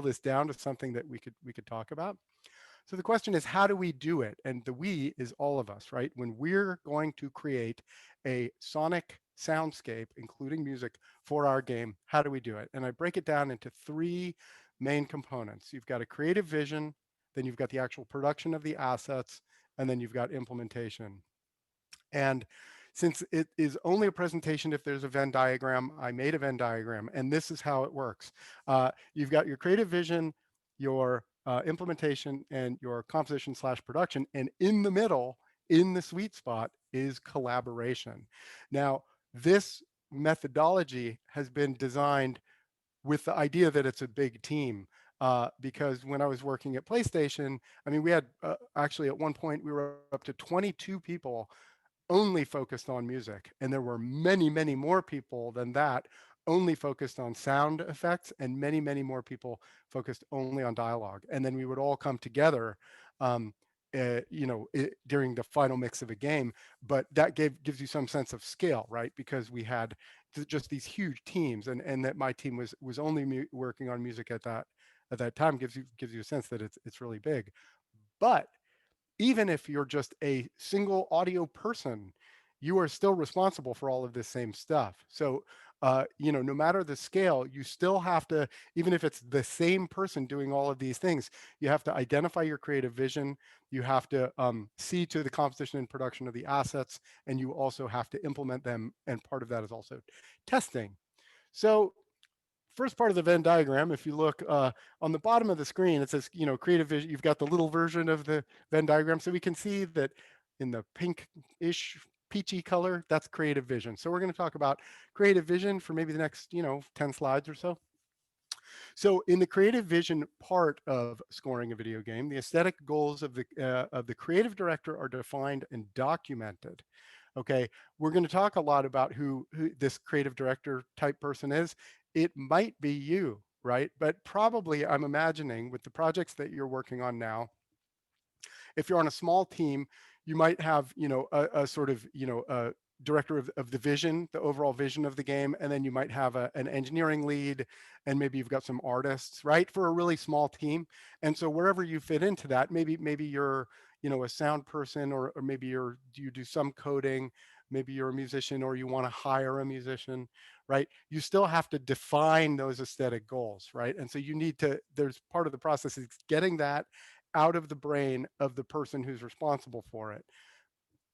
this down to something that we could talk about. So the question is, how do we do it? And the we is all of us, right? When we're going to create a sonic soundscape, including music, for our game, how do we do it? And I break it down into three main components. You've got a creative vision, then you've got the actual production of the assets, and then you've got implementation. And since it is only a presentation if there's a Venn diagram, I made a Venn diagram, and this is how it works. You've got your creative vision, your implementation, and your composition slash production, and in the middle, in the sweet spot, is collaboration. Now, this methodology has been designed with the idea that it's a big team. Because when I was working at PlayStation, I mean, we had actually at one point we were up to 22 people only focused on music. And there were many, many more people than that only focused on sound effects, and many, many more people focused only on dialogue. And then we would all come together, um, during the final mix of a game. But that gives you some sense of scale, right? Because we had just these huge teams, and that my team was only working on music at that time gives you a sense that it's really big. But even if you're just a single audio person, you are still responsible for all of this same stuff. So, no matter the scale, you still have to, even if it's the same person doing all of these things, you have to identify your creative vision. You have to see to the composition and production of the assets, and you also have to implement them. And part of that is also testing. So first part of the Venn diagram, if you look on the bottom of the screen, it says, creative vision. You've got the little version of the Venn diagram. So we can see that in the pink-ish peachy color, that's creative vision. So we're going to talk about creative vision for maybe the next, 10 slides or so. So in the creative vision part of scoring a video game, the aesthetic goals of the creative director are defined and documented. Okay, we're going to talk a lot about who this creative director type person is. It might be you, right? But probably I'm imagining with the projects that you're working on now, if you're on a small team, you might have, a sort of, a director of the vision, the overall vision of the game, and then you might have an engineering lead, and maybe you've got some artists, right, for a really small team. And so wherever you fit into that, maybe you're, a sound person, or maybe you do some coding, maybe you're a musician, or you want to hire a musician, right? You still have to define those aesthetic goals, right? And so there's part of the process is getting that out of the brain of the person who's responsible for it.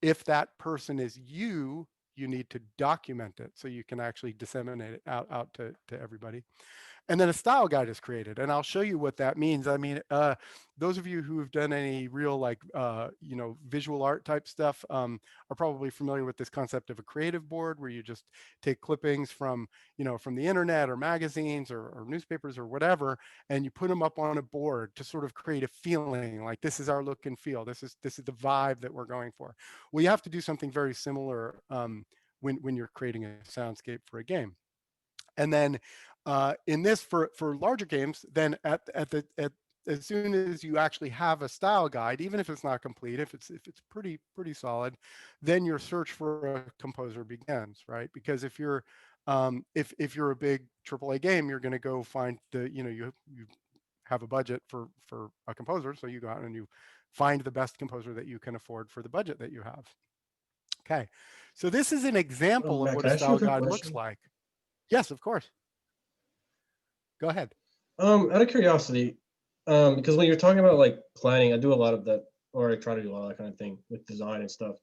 If that person is you, you need to document it so you can actually disseminate it out to everybody. And then a style guide is created, and I'll show you what that means. I mean, those of you who have done any real visual art type stuff are probably familiar with this concept of a creative board, where you just take clippings from from the internet or magazines or newspapers or whatever, and you put them up on a board to sort of create a feeling like this is our look and feel. This is the vibe that we're going for. Well, you have to do something very similar when you're creating a soundscape for a game. And then in this for larger games, then as soon as you actually have a style guide, even if it's not complete, if it's pretty solid, then your search for a composer begins, right? Because if you're a big AAA game, you're going to go find you have a budget for a composer, so you go out and you find the best composer that you can afford for the budget that you have. Okay, so this is an example of Matt, what can a I ask you a style quick guide looks question? like. Yes, of course. Go ahead. Out of curiosity, because when you're talking about like planning, I do a lot of that, or I try to do a lot of that kind of thing with design and stuff.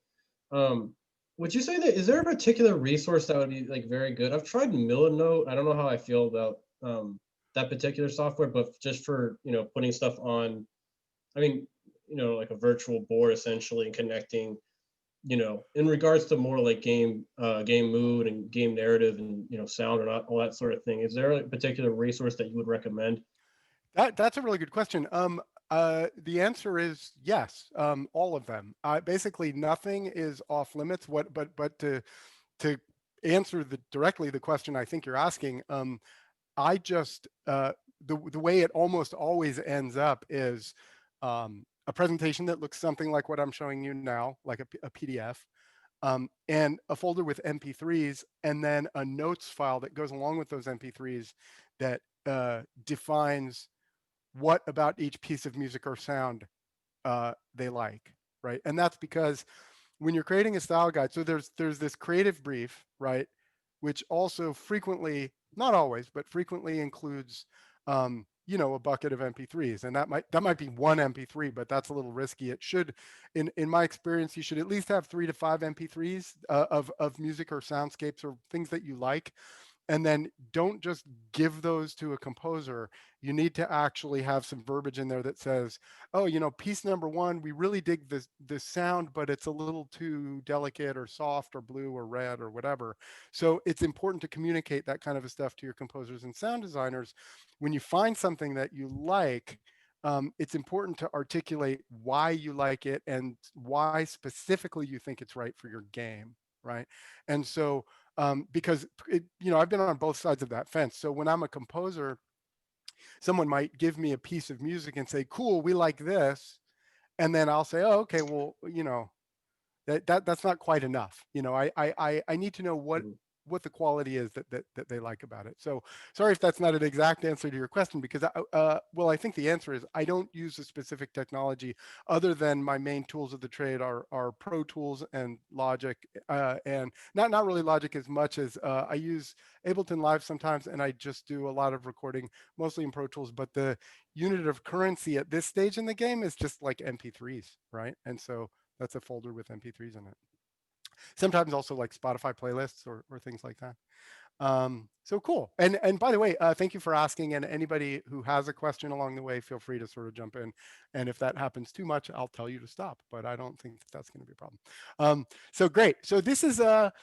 Um, would you say that is there a particular resource that would be like very good? I've tried Milanote. I don't know how I feel about that particular software, but just for putting stuff on, I mean, like a virtual board essentially and connecting in regards to more like game mood and game narrative and sound and all that sort of thing. Is there a particular resource that you would recommend? That's a really good question. The answer is yes, all of them. Basically, nothing is off limits. But to answer directly the question I think you're asking, I just the way it almost always ends up is a presentation that looks something like what I'm showing you now, like a PDF, and a folder with MP3s, and then a notes file that goes along with those MP3s that defines what about each piece of music or sound they like, right? And that's because when you're creating a style guide, so there's this creative brief, right, which also frequently, not always, but frequently includes, a bucket of MP3s, and that might be one MP3, but that's a little risky. It should, in my experience, you should at least have 3 to 5 MP3s of music or soundscapes or things that you like, and then don't just give those to a composer. You need to actually have some verbiage in there that says, oh, piece number one, we really dig this sound, but it's a little too delicate or soft or blue or red or whatever. So it's important to communicate that kind of stuff to your composers and sound designers. When you find something that you like, it's important to articulate why you like it and why specifically you think it's right for your game, right? And so because I've been on both sides of that fence. So when I'm a composer, someone might give me a piece of music and say, "Cool, we like this," and then I'll say, "Oh, okay, well, that's not quite enough." I need to know Mhm. what the quality is that they like about it. So sorry if that's not an exact answer to your question, because well, I think the answer is I don't use a specific technology other than my main tools of the trade are Pro Tools and Logic, and not really Logic as much as I use Ableton Live sometimes, and I just do a lot of recording mostly in Pro Tools. But the unit of currency at this stage in the game is just like MP3s, right? And so that's a folder with MP3s in it. Sometimes also like Spotify playlists or things like that. So cool. And by the way, thank you for asking. And anybody who has a question along the way, feel free to sort of jump in. And if that happens too much, I'll tell you to stop. But I don't think that's going to be a problem. So great. So this is a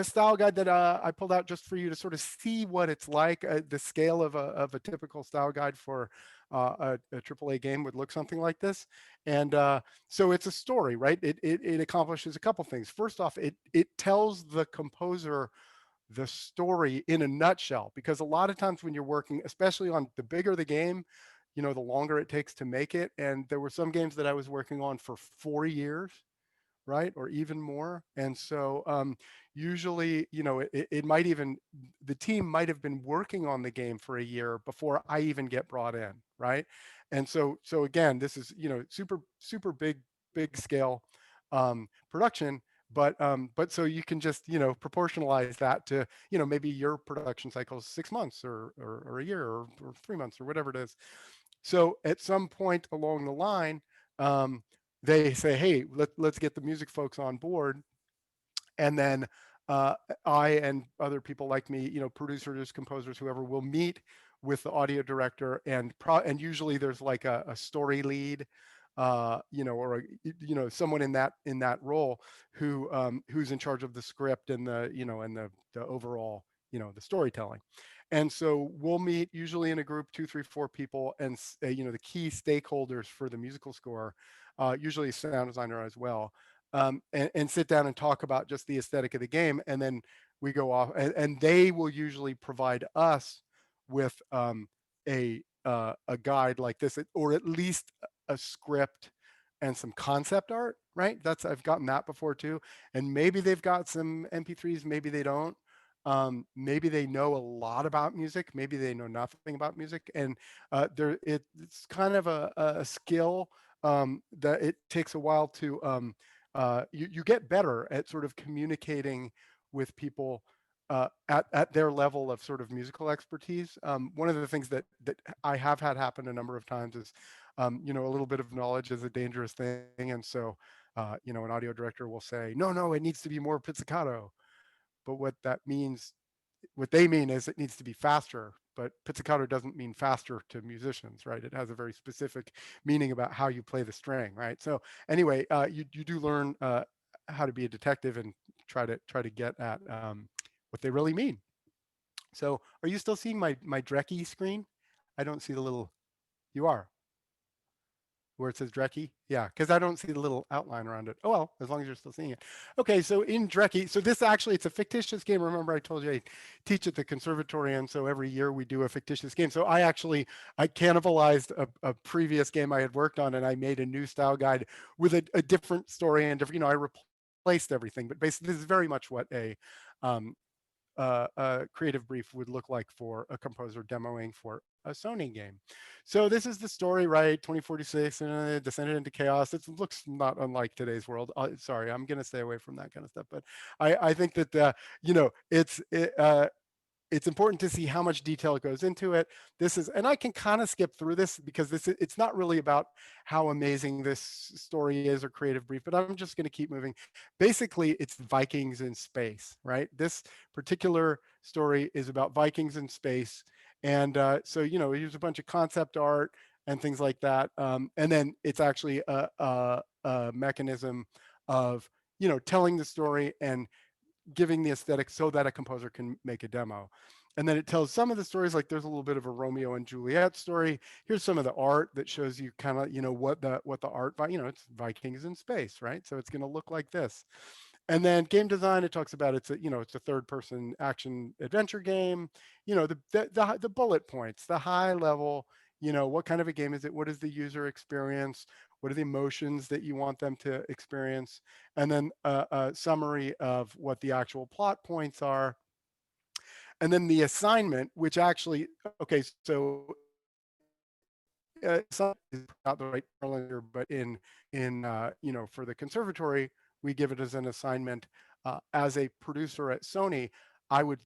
style guide that I pulled out just for you to sort of see what it's like. The scale of a typical style guide for a AAA game would look something like this. And so it's a story, right? It accomplishes a couple things. First off, it tells the composer the story in a nutshell, because a lot of times when you're working, especially on the bigger the game, the longer it takes to make it. And there were some games that I was working on for 4 years, right, or even more. And so usually, it might even, the team might have been working on the game for a year before I even get brought in, right? And so again, this is super big scale production. But so you can just proportionalize that to maybe your production cycle is 6 months or a year or 3 months or whatever it is. So at some point along the line, um, they say, hey, let's get the music folks on board. And then I and other people like me, producers, composers, whoever, will meet with the audio director, and usually there's like a story lead, or someone in that role who's in charge of the script and the overall, the storytelling. And so we'll meet usually in a group, 2, 3, 4 people, and the key stakeholders for the musical score, usually a sound designer as well, and sit down and talk about just the aesthetic of the game. And then we go off, and they will usually provide us with a guide like this, or at least a script and some concept art, right? I've gotten that before too. And maybe they've got some MP3s, maybe they don't. Maybe they know a lot about music, maybe they know nothing about music. And it's kind of a skill that it takes a while to you get better at sort of communicating with people at their level of sort of musical expertise. One of the things that I have had happen a number of times is, a little bit of knowledge is a dangerous thing. And so, an audio director will say, no, it needs to be more pizzicato. But what they mean is it needs to be faster. But pizzicato doesn't mean faster to musicians, right? It has a very specific meaning about how you play the string, right? So anyway, you do learn how to be a detective and try to get at what they really mean. So are you still seeing my Dreckie screen? I don't see the little. You are, where it says Dreckie? Yeah, because I don't see the little outline around it. Oh, well, as long as you're still seeing it. Okay, so in Dreckie, so this actually, it's a fictitious game. Remember I told you I teach at the conservatory, and so every year we do a fictitious game. So I cannibalized a previous game I had worked on, and I made a new style guide with a different story and different, I replaced everything. But basically, this is very much what um, creative brief would look like for a composer demoing for a Sony game. So this is the story, right? 2046 and it descended into chaos. It looks not unlike today's world. Sorry, I'm going to stay away from that kind of stuff. But I think that it's important to see how much detail goes into it. This is, and I can kind of skip through this because it's not really about how amazing this story is or creative brief, but I'm just going to keep moving. Basically, it's Vikings in space, right? This particular story is about Vikings in space. And so, here's a bunch of concept art and things like that. And then it's actually a mechanism of, telling the story and giving the aesthetic so that a composer can make a demo. And then it tells some of the stories, like there's a little bit of a Romeo and Juliet story. Here's some of the art that shows you kind of, what the art, it's Vikings in space, right? So it's going to look like this. And then game design, it talks about it's a third person action adventure game. The bullet points, the high level, what kind of a game is it? What is the user experience? What are the emotions that you want them to experience? And then a summary of what the actual plot points are. And then the assignment, which actually, okay, so some is not the right calendar, but for the conservatory, we give it as an assignment. As a producer at Sony, I would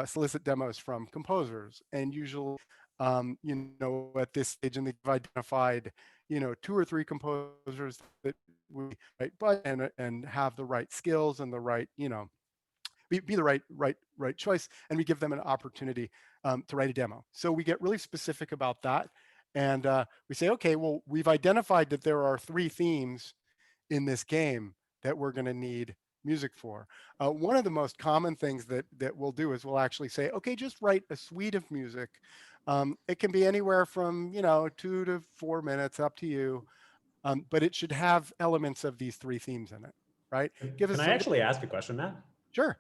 solicit demos from composers, and usually, at this stage, and they've identified, 2 or 3 composers that we right, but and have the right skills and the right, be the right choice, and we give them an opportunity to write a demo. So we get really specific about that, and we say, okay, well, we've identified that there are 3 themes in this game that we're going to need music for. One of the most common things that we'll do is we'll actually say, okay, just write a suite of music. It can be anywhere from 2 to 4 minutes, up to you, but it should have elements of these 3 themes in it, right? Give Can us I actually ask a question, Matt? Sure.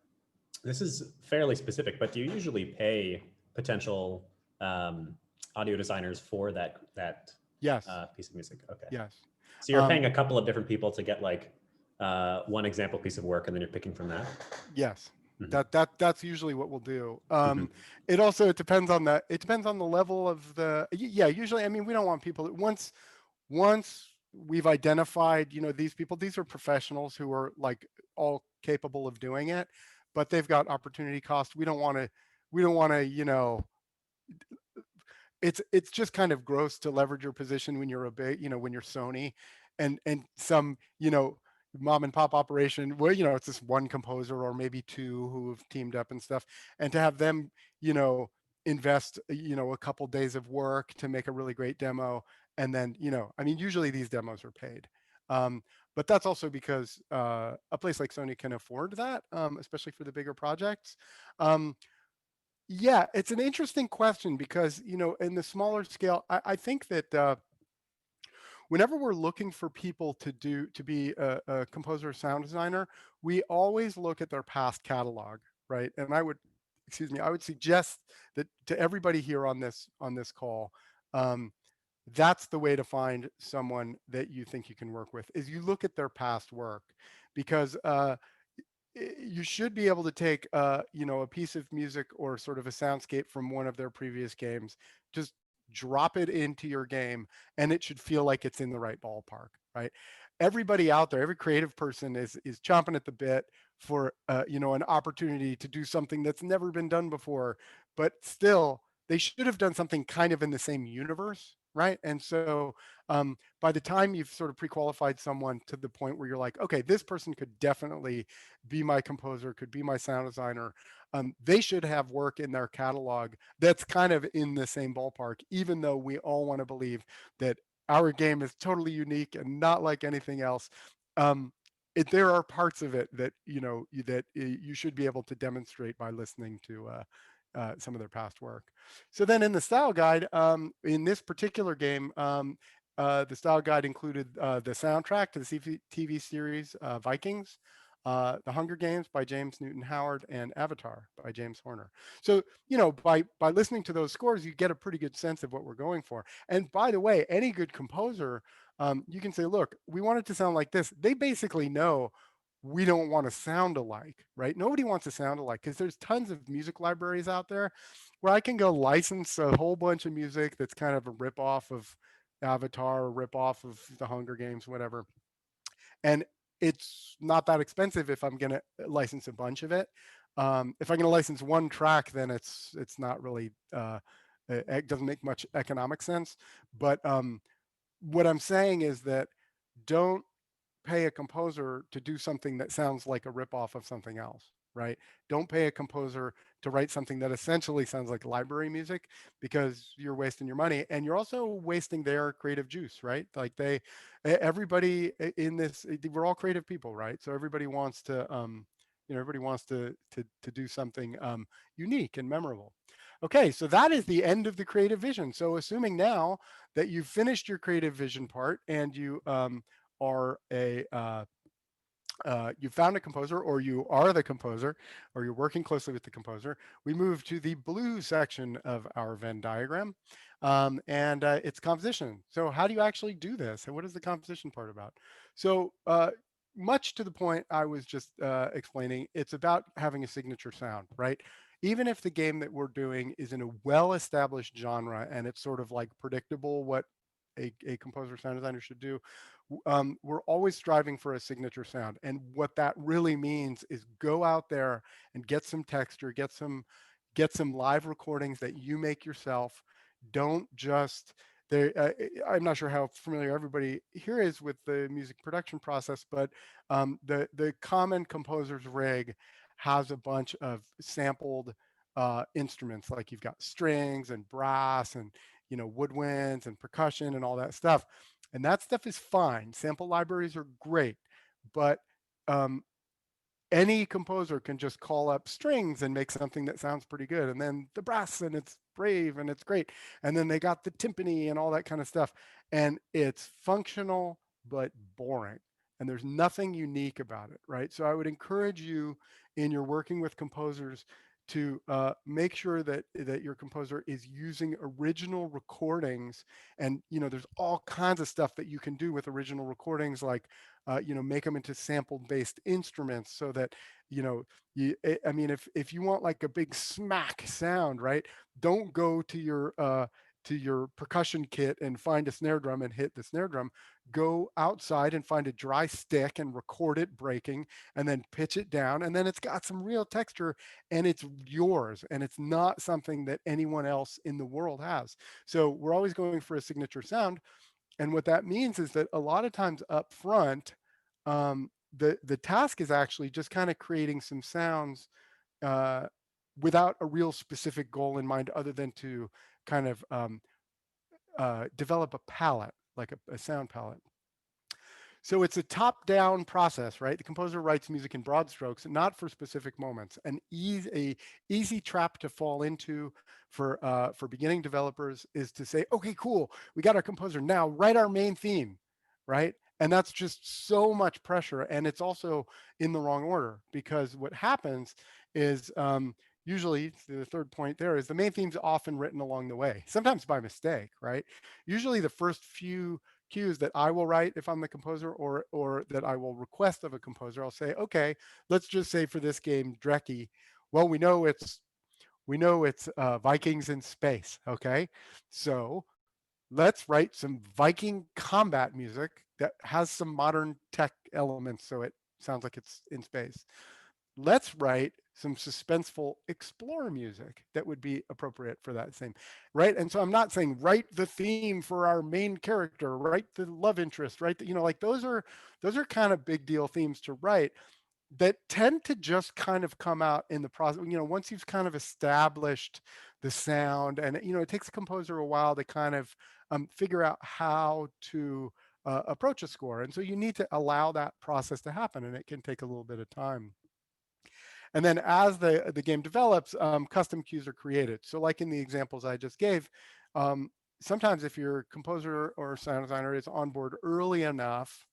This is fairly specific, but do you usually pay potential audio designers for that Yes. piece of music? Okay. Yes. So you're paying a couple of different people to get like one example piece of work, and then you're picking from that. Yes. Mm-hmm. That's usually what we'll do. It depends on the level of the, usually, I mean, we don't want people that once we've identified, these people, these are professionals who are like all capable of doing it, but they've got opportunity cost. We don't want to, it's just kind of gross to leverage your position when you're a big, when you're Sony and some, mom and pop operation where, it's this one composer or maybe 2 who have teamed up and stuff, and to have them, invest, a couple days of work to make a really great demo. And then, I mean, usually these demos are paid. But that's also because a place like Sony can afford that, especially for the bigger projects. Yeah, it's an interesting question because, in the smaller scale, I think that whenever we're looking for people to be a composer or sound designer, we always look at their past catalog, right? And I would suggest that to everybody here on this call, that's the way to find someone that you think you can work with, is you look at their past work, because you should be able to take a piece of music or sort of a soundscape from one of their previous games, just drop it into your game, and it should feel like it's in the right ballpark, right? Everybody out there, every creative person is chomping at the bit for an opportunity to do something that's never been done before, but still they should have done something kind of in the same universe, right? And so by the time you've sort of pre-qualified someone to the point where you're like, okay, this person could definitely be my composer, could be my sound designer, they should have work in their catalog that's kind of in the same ballpark, even though we all want to believe that our game is totally unique and not like anything else. There are parts of it that you should be able to demonstrate by listening to some of their past work. So then in the style guide, in this particular game, the style guide included the soundtrack to the TV series Vikings, The Hunger Games by James Newton Howard, and Avatar by James Horner. So, by listening to those scores, you get a pretty good sense of what we're going for. And by the way, any good composer, you can say, look, we want it to sound like this. They basically know we don't want to sound alike, right? Nobody wants to sound alike because there's tons of music libraries out there where I can go license a whole bunch of music that's kind of a rip off of Avatar or rip off of the Hunger Games, whatever. And it's not that expensive if I'm going to license a bunch of it. If I'm going to license one track, then it's not really, it doesn't make much economic sense. But what I'm saying is that don't pay a composer to do something that sounds like a ripoff of something else, right? Don't pay a composer to write something that essentially sounds like library music, because you're wasting your money and you're also wasting their creative juice, right? Like everybody in this, we're all creative people, right? So everybody wants to, everybody wants to do something unique and memorable. Okay, so that is the end of the creative vision. So assuming now that you've finished your creative vision part and you are you found a composer, or you are the composer, or you're working closely with the composer, we move to the blue section of our Venn diagram, and it's composition. So how do you actually do this? And what is the composition part about? So much to the point I was just explaining, it's about having a signature sound, right? Even if the game that we're doing is in a well-established genre and it's sort of like predictable what a composer sound designer should do, we're always striving for a signature sound. And what that really means is go out there and get some texture, get some live recordings that you make yourself. Don't just there. I'm not sure how familiar everybody here is with the music production process, but the common composer's rig has a bunch of sampled instruments, like you've got strings and brass and woodwinds and percussion and all that stuff. And that stuff is fine. Sample libraries are great, but um, any composer can just call up strings and make something that sounds pretty good. And then the brass, and it's brave and it's great. And then they got the timpani and all that kind of stuff. And it's functional, but boring. And there's nothing unique about it, right? So I would encourage you, in your working with composers, to make sure that your composer is using original recordings. And there's all kinds of stuff that you can do with original recordings, like make them into sample-based instruments, so that I mean, if you want like a big smack sound, right? Don't go to your percussion kit and find a snare drum and hit the snare drum. Go outside and find a dry stick and record it breaking, and then pitch it down, and then it's got some real texture, and it's yours, and it's not something that anyone else in the world has. So we're always going for a signature sound. And what that means is that a lot of times up front, the task is actually just kind of creating some sounds uh, without a real specific goal in mind, other than to kind of develop a palette, like a sound palette. So it's a top-down process, right? The composer writes music in broad strokes, not for specific moments. A easy trap to fall into for beginning developers is to say, okay, cool, we got our composer, now write our main theme, right? And that's just so much pressure, and it's also in the wrong order, because what happens is usually, the third point there is, the main theme's often written along the way, sometimes by mistake, right? Usually the first few cues that I will write if I'm the composer, or that I will request of a composer, I'll say, okay, let's just say for this game, Drekkie, well, we know it's Vikings in space, okay? So let's write some Viking combat music that has some modern tech elements, so it sounds like it's in space. Let's write some suspenseful explore music that would be appropriate for that same, right? And so I'm not saying write the theme for our main character, write the love interest, right? Like those are kind of big deal themes to write, that tend to just kind of come out in the process. Once you've kind of established the sound, and it takes a composer a while to kind of figure out how to approach a score. And so you need to allow that process to happen, and it can take a little bit of time. And then as the game develops, custom cues are created. So like in the examples I just gave, sometimes if your composer or sound designer is on board early enough,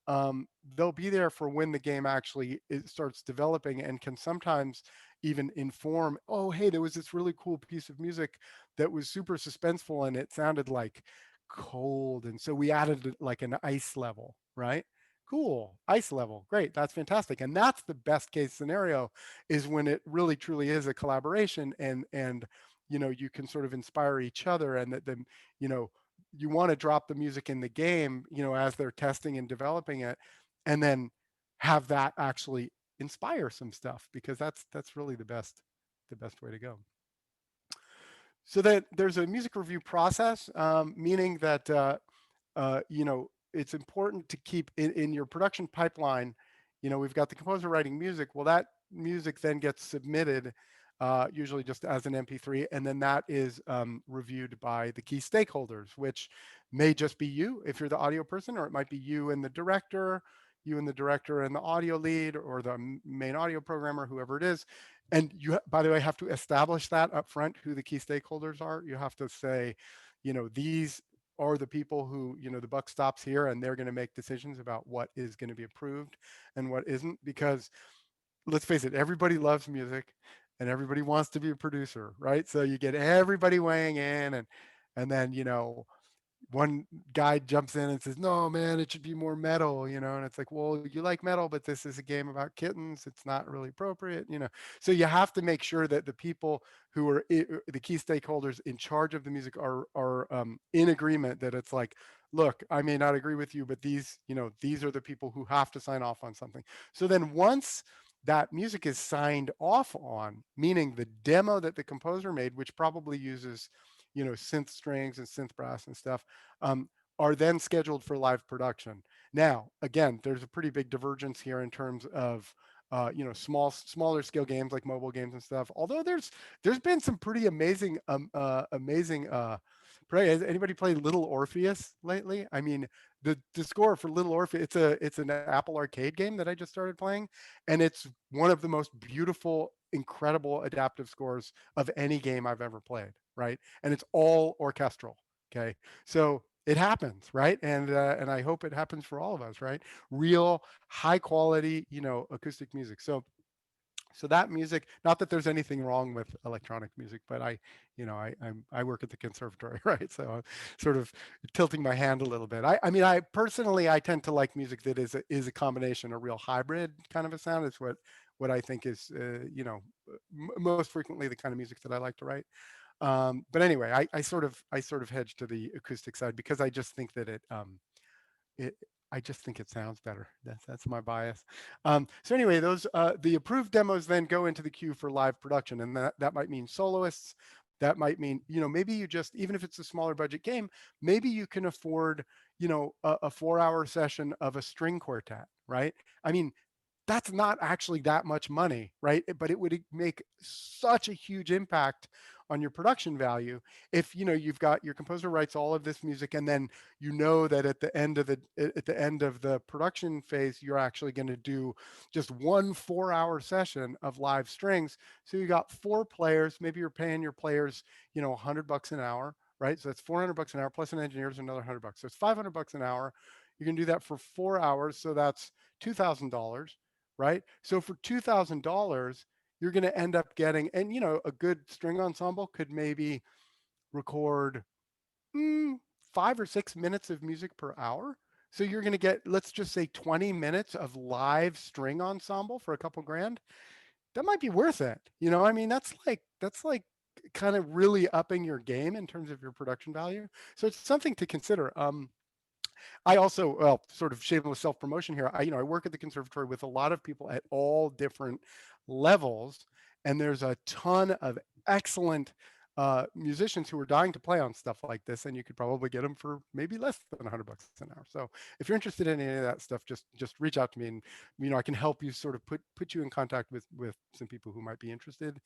they'll be there for when the game actually starts developing, and can sometimes even inform, oh, hey, there was this really cool piece of music that was super suspenseful and it sounded like cold. And so we added like an ice level, right? cool, ice level, great, that's fantastic. And that's the best case scenario, is when it really truly is a collaboration, and you can sort of inspire each other, and that then you know you want to drop the music in the game as they're testing and developing it, and then have that actually inspire some stuff, because that's really the best way to go. So that there's a music review process, meaning that it's important to keep in your production pipeline. We've got the composer writing music. Well, that music then gets submitted, usually just as an MP3, and then that is reviewed by the key stakeholders, which may just be you if you're the audio person, or it might be you and the director, and the audio lead, or the main audio programmer, whoever it is. And you, by the way, have to establish that up front, who the key stakeholders are. You have to say, these are the people who, the buck stops here, and they're going to make decisions about what is going to be approved and what isn't. Because let's face it, everybody loves music and everybody wants to be a producer, right? So you get everybody weighing in, and then, one guy jumps in and says, no, man, it should be more metal, and it's like, well, you like metal, but this is a game about kittens. It's not really appropriate. So you have to make sure that the people who are the key stakeholders in charge of the music are in agreement, that it's like, look, I may not agree with you, but these are the people who have to sign off on something. So then once that music is signed off on, meaning the demo that the composer made, which probably uses synth strings and synth brass and stuff, are then scheduled for live production. Now, again, there's a pretty big divergence here in terms of smaller scale games like mobile games and stuff. Although there's been some pretty amazing has anybody played Little Orpheus lately? I mean, the score for Little Orpheus, it's an Apple Arcade game that I just started playing, and it's one of the most beautiful, incredible adaptive scores of any game I've ever played, right? And it's all orchestral. Okay, so it happens, right? And I hope it happens for all of us, right? Real high quality, acoustic music. So that music, not that there's anything wrong with electronic music, but I work at the conservatory, right? So I'm sort of tilting my hand a little bit. I mean, I personally, I tend to like music that is a combination, a real hybrid kind of a sound. Is what I think is, most frequently the kind of music that I like to write. But anyway, I sort of hedge to the acoustic side, because I just think that it I just think it sounds better. That's my bias. So anyway, those the approved demos then go into the queue for live production, and that might mean soloists. That might mean, maybe you just, even if it's a smaller budget game, maybe you can afford, a 4-hour session of a string quartet, right? I mean, that's not actually that much money, right? But it would make such a huge impact on your production value if you've got your composer writes all of this music, and then that at the end of the production phase, you're actually going to do just one 4-hour session of live strings. So you got 4 players. Maybe you're paying your players $100 an hour, right? So that's $400 an hour, plus an engineer's another $100. So it's $500 an hour. You can do that for 4 hours, so that's $2,000. Right? So for $2,000, you're going to end up getting, and a good string ensemble could maybe record 5 or 6 minutes of music per hour. So you're going to get, let's just say, 20 minutes of live string ensemble for a couple grand. That might be worth it. I mean, that's like kind of really upping your game in terms of your production value. So it's something to consider. I also, well, sort of shameless self-promotion here. I work at the conservatory with a lot of people at all different levels, and there's a ton of excellent musicians who are dying to play on stuff like this, and you could probably get them for maybe less than $100 an hour. So if you're interested in any of that stuff, just reach out to me, and I can help you sort of put you in contact with some people who might be interested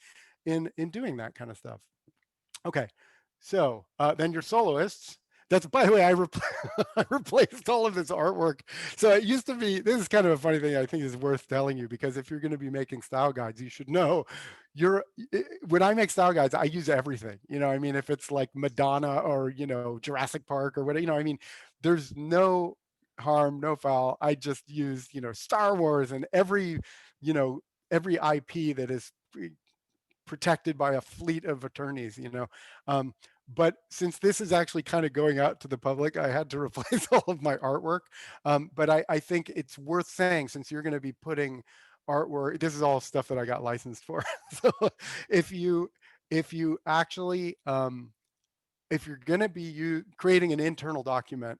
in doing that kind of stuff. Okay, so then your soloists. That's, by the way, I replaced all of this artwork. So it used to be, this is kind of a funny thing I think is worth telling you, because if you're going to be making style guides, you should know when I make style guides, I use everything. I mean, if it's like Madonna or, Jurassic Park or whatever, I mean, there's no harm, no foul. I just use, Star Wars and every IP that is protected by a fleet of attorneys, but since this is actually kind of going out to the public, I had to replace all of my artwork. But I think it's worth saying, since you're going to be putting artwork, this is all stuff that I got licensed for. So if you if you actually if you're going to be creating an internal document,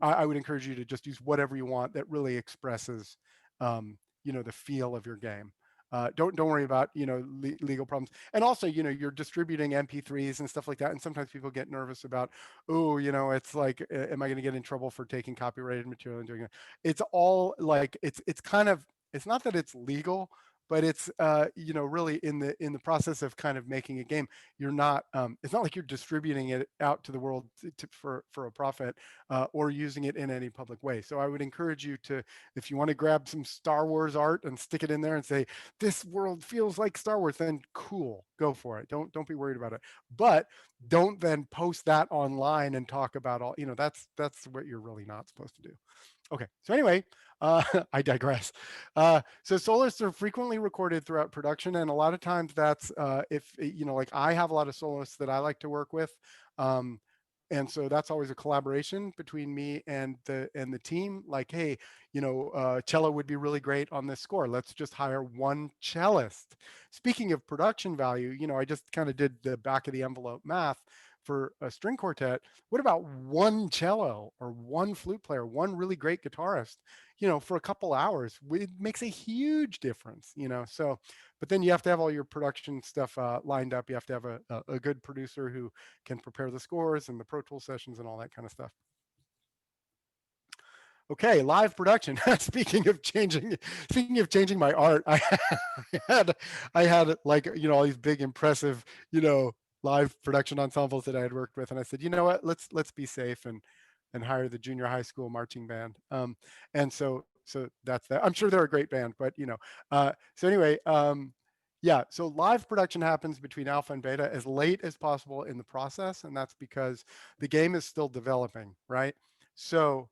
I would encourage you to just use whatever you want that really expresses, the feel of your game. Don't worry about legal problems. And also, you're distributing MP3s and stuff like that. And sometimes people get nervous about, oh, it's like, am I going to get in trouble for taking copyrighted material and doing it? It's all like it's kind of, it's not that it's legal, but it's really in the process of kind of making a game. You're not it's not like you're distributing it out to the world for a profit, or using it in any public way. So I would encourage you to, if you want to grab some Star Wars art and stick it in there and say, this world feels like Star Wars, then cool, go for it. Don't be worried about it. But don't then post that online and talk about all, that's what you're really not supposed to do. Okay, so anyway, I digress. So soloists are frequently recorded throughout production, and a lot of times that's if like I have a lot of soloists that I like to work with, and so that's always a collaboration between me and the team. Like, hey, cello would be really great on this score. Let's just hire one cellist. Speaking of production value, I just kind of did the back of the envelope math for a string quartet. What about one cello or one flute player, one really great guitarist, for a couple hours? It makes a huge difference, so, but then you have to have all your production stuff lined up. You have to have a good producer who can prepare the scores and the Pro Tool sessions and all that kind of stuff. Okay, live production. Speaking of changing my art, I had like, all these big impressive, live production ensembles that I had worked with, and I said, you know what, let's be safe and hire the junior high school marching band. And so that's that. I'm sure they're a great band, but so anyway, yeah, so live production happens between alpha and beta as late as possible in the process, and that's because the game is still developing, right? So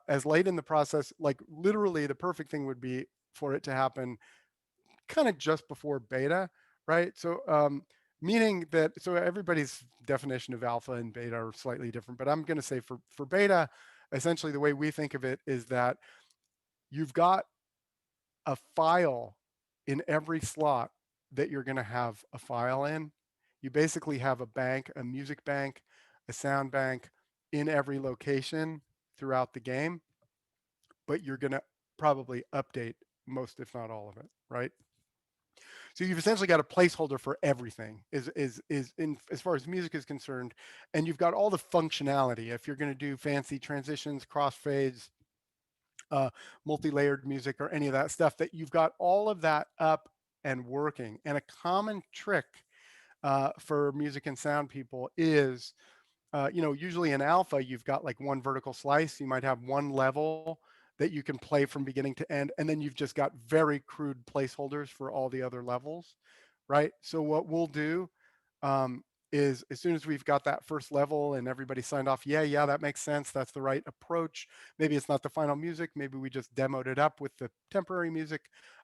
as late in the process, like literally the perfect thing would be for it to happen kind of just before beta, right? So meaning that, so everybody's definition of alpha and beta are slightly different, but I'm going to say for beta, essentially the way we think of it is that you've got a file in every slot that you're going to have a file in. You basically have a bank, a music bank, a sound bank in every location throughout the game, but you're going to probably update most, if not all of it, right? So you've essentially got a placeholder for everything is in as far as music is concerned, and you've got all the functionality. If you're going to do fancy transitions, crossfades, multi-layered music, or any of that stuff, that you've got all of that up and working. And a common trick for music and sound people is, usually in alpha, you've got like one vertical slice. You might have one level that you can play from beginning to end, and then you've just got very crude placeholders for all the other levels, right? So what we'll do is, as soon as we've got that first level and everybody signed off, yeah, that makes sense, that's the right approach. Maybe it's not the final music, maybe we just demoed it up with the temporary music.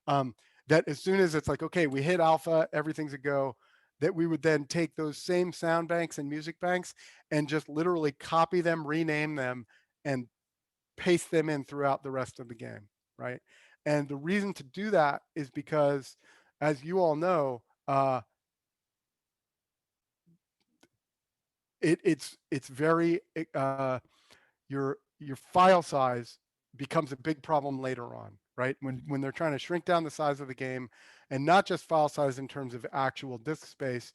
That as soon as it's like, okay, we hit alpha, everything's a go, that we would then take those same sound banks and music banks and just literally copy them, rename them, and paste them in throughout the rest of the game, right? And the reason to do that is because, as you all know, it's very your file size becomes a big problem later on, right? When they're trying to shrink down the size of the game, and not just file size in terms of actual disk space,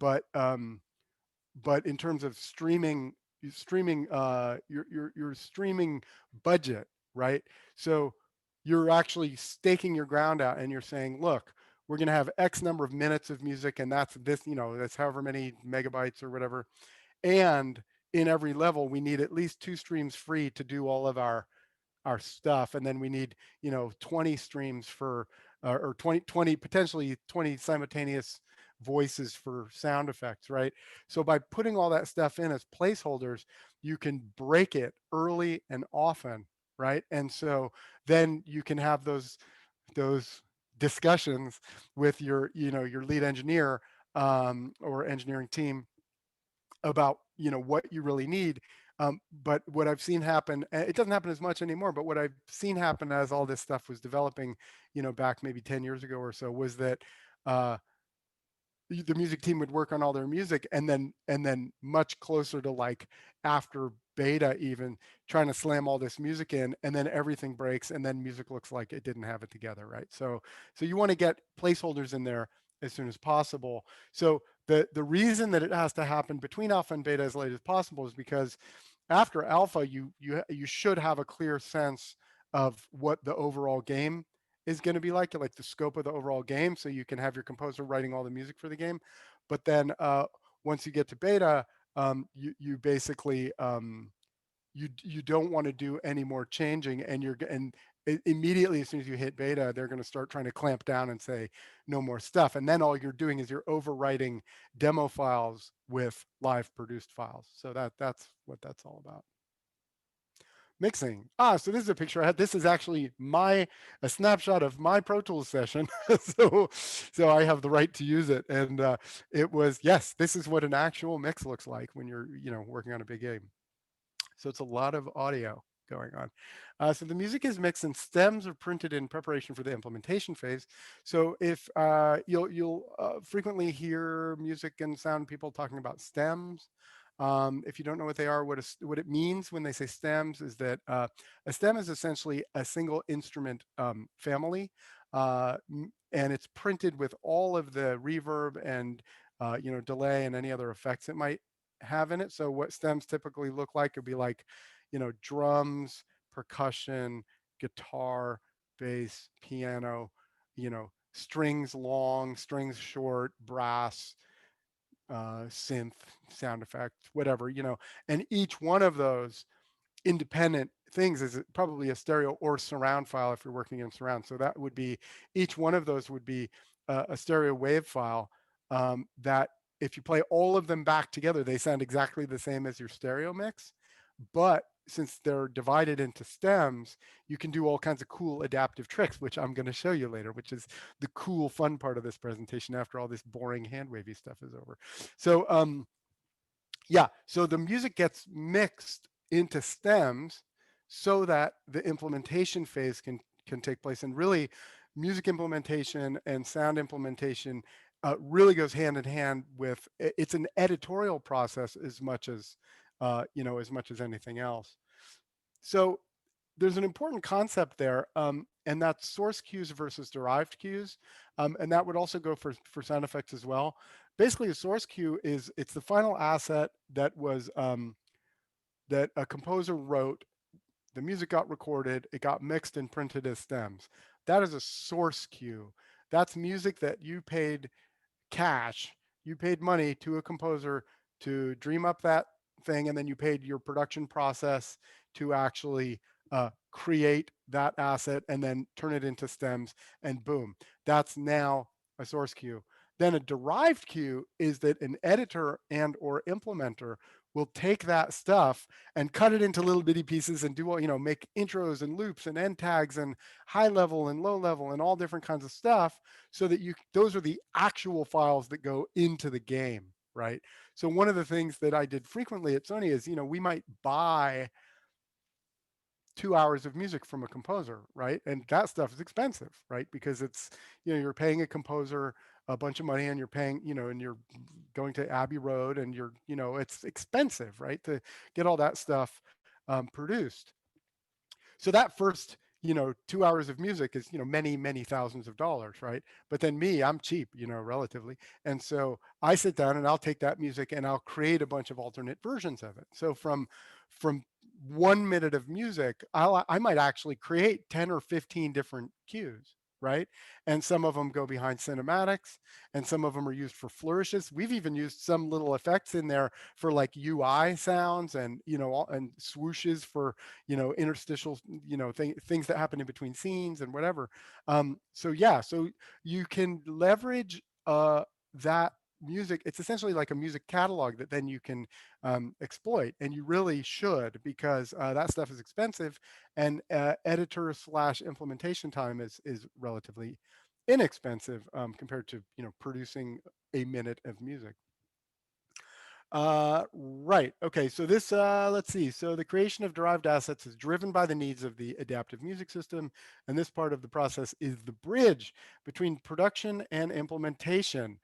but in terms of streaming your streaming budget, right? So you're actually staking your ground out, and you're saying, look, we're going to have X number of minutes of music, and that's this, that's however many megabytes or whatever. And in every level, we need at least 2 streams free to do all of our stuff, and then we need 20 streams for or 20 potentially 20 simultaneous voices for sound effects, right? So by putting all that stuff in as placeholders, you can break it early and often, right? And so then you can have those discussions with your your lead engineer or engineering team about what you really need. But what I've seen happen, it doesn't happen as much anymore, but what I've seen happen as all this stuff was developing, back maybe 10 years ago or so, was that uh, the music team would work on all their music, and then much closer to like after beta even, trying to slam all this music in, and then everything breaks, and then music looks like it didn't have it together, right? So you want to get placeholders in there as soon as possible. So the reason that it has to happen between alpha and beta as late as possible is because after alpha, you should have a clear sense of what the overall game is going to be like the scope of the overall game, so you can have your composer writing all the music for the game. But then once you get to beta, you basically you don't want to do any more changing, and immediately as soon as you hit beta, they're going to start trying to clamp down and say no more stuff, and then all you're doing is you're overwriting demo files with live produced files. So that's what that's all about. Mixing. So this is a picture I had. This is actually a snapshot of my Pro Tools session. so I have the right to use it. And it was, yes, this is what an actual mix looks like when you're, working on a big game. So it's a lot of audio going on. So the music is mixed and stems are printed in preparation for the implementation phase. So if you'll frequently hear music and sound people talking about stems. If you don't know what they are, what it means when they say stems is that a stem is essentially a single instrument family, and it's printed with all of the reverb and delay and any other effects it might have in it. So what stems typically look like would be like, drums, percussion, guitar, bass, piano, strings long, strings short, brass, synth, sound effect, whatever, and each one of those independent things is probably a stereo or surround file if you're working in surround. So that would be, each one of those would be a stereo wave file that if you play all of them back together, they sound exactly the same as your stereo mix. But since they're divided into stems, you can do all kinds of cool adaptive tricks, which I'm going to show you later, which is the cool, fun part of this presentation after all this boring hand wavy stuff is over. So yeah, so the music gets mixed into stems so that the implementation phase can take place. And really, music implementation and sound implementation really goes hand in hand with, it's an editorial process as much as as much as anything else. So there's an important concept there, and that's source cues versus derived cues, and that would also go for sound effects as well. Basically, a source cue it's the final asset that was that a composer wrote. The music got recorded, it got mixed and printed as stems. That is a source cue. That's music that you paid cash, you paid money to a composer to dream up that thing, and then you paid your production process to actually create that asset and then turn it into stems, and boom, that's now a source cue. Then a derived cue is that an editor and or implementer will take that stuff and cut it into little bitty pieces and do all, make intros and loops and end tags and high level and low level and all different kinds of stuff, so that those are the actual files that go into the game, right? So one of the things that I did frequently at Sony is, we might buy 2 hours of music from a composer, right? And that stuff is expensive, right? Because it's, you're paying a composer a bunch of money, and you're paying, and you're going to Abbey Road, and it's expensive, right? To get all that stuff produced. So that first, 2 hours of music is, many thousands of dollars, right? But then I'm cheap, relatively. And so I sit down and I'll take that music and I'll create a bunch of alternate versions of it. So from 1 minute of music, I might actually create 10 or 15 different cues, right? And some of them go behind cinematics, and some of them are used for flourishes. We've even used some little effects in there for like UI sounds, and and swooshes for interstitial things that happen in between scenes and whatever. So yeah, so you can leverage that music. It's essentially like a music catalog that then you can exploit, and you really should, because that stuff is expensive, and editor slash implementation time is relatively inexpensive compared to producing a minute of music. Right. Okay. So this, let's see. So the creation of derived assets is driven by the needs of the adaptive music system. And this part of the process is the bridge between production and implementation.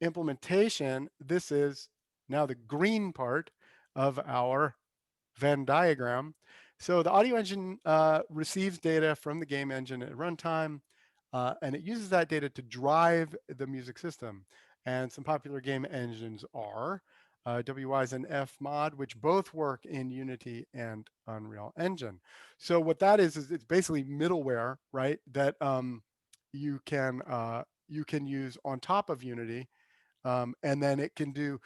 Implementation, this is now the green part of our Venn diagram. So the audio engine receives data from the game engine at runtime, and it uses that data to drive the music system. And some popular game engines are WYs and Fmod, which both work in Unity and Unreal Engine. So what that is it's basically middleware, right? That you can use on top of Unity, and then it can do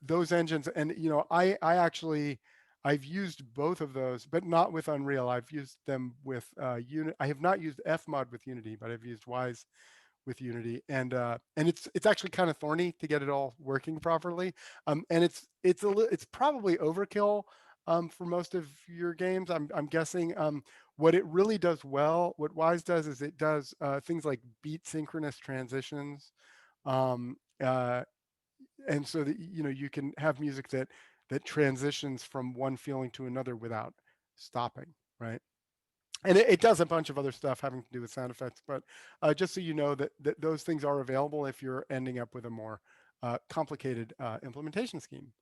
those engines. And I've used both of those, but not with Unreal. I've used them with Unity. I have not used Fmod with Unity, but I've used Wise with Unity, and it's actually kind of thorny to get it all working properly. And it's probably overkill for most of your games. I'm guessing. What it really does well, what Wise does, is it does things like beat synchronous transitions. Um, uh, and so that you can have music that transitions from one feeling to another without stopping, right? And it does a bunch of other stuff having to do with sound effects, but just so you know that those things are available if you're ending up with a more complicated implementation scheme.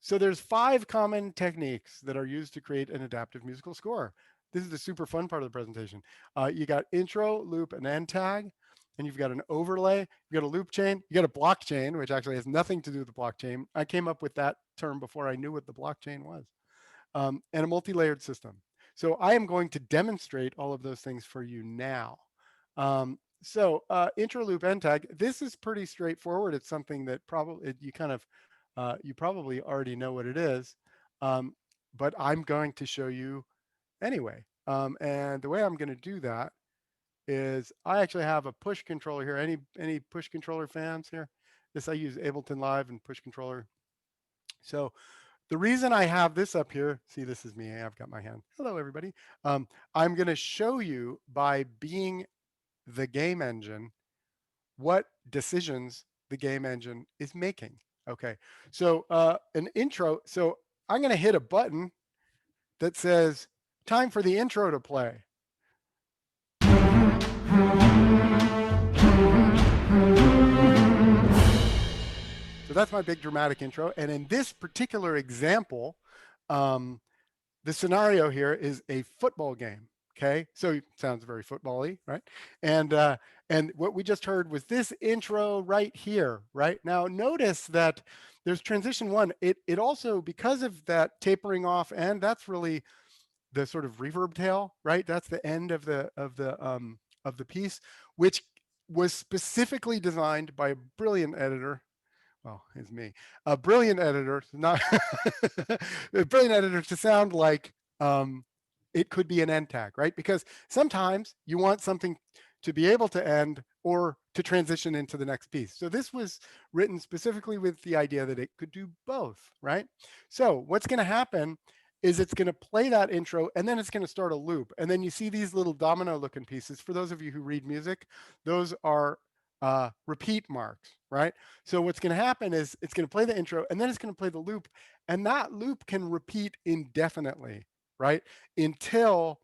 So there's 5 common techniques that are used to create an adaptive musical score. This is the super fun part of the presentation. You got intro, loop, and end tag. And you've got an overlay, you've got a loop chain, you got a blockchain, which actually has nothing to do with the blockchain. I came up with that term before I knew what the blockchain was. And a multi-layered system. So I am going to demonstrate all of those things for you now. Intro, loop, end tag. This is pretty straightforward. It's something that probably you probably already know what it is, but I'm going to show you anyway. And the way I'm going to do that is I actually have a push controller here. Any push controller fans here? This I use Ableton Live and push controller. So the reason I have this up here, see, this is me. I've got my hand. Hello, everybody. I'm going to show you by being the game engine what decisions the game engine is making. Okay, so an intro. So I'm going to hit a button that says time for the intro to play. So that's my big dramatic intro. And in this particular example, the scenario here is a football game. Okay, so it sounds very football-y, right? And what we just heard was this intro right here, right? Now notice that there's transition 1. It also, because of that tapering off, and that's really the sort of reverb tail, right? That's the end of the piece, which was specifically designed by a brilliant editor. Well, it's me, a brilliant editor, not a brilliant editor, to sound like it could be an end tag, right? Because sometimes you want something to be able to end or to transition into the next piece. So this was written specifically with the idea that it could do both, right? So what's going to happen is it's going to play that intro, and then it's going to start a loop. And then you see these little domino looking pieces. For those of you who read music, those are repeat marks, right? So what's going to happen is it's going to play the intro, and then it's going to play the loop, and that loop can repeat indefinitely, right? Until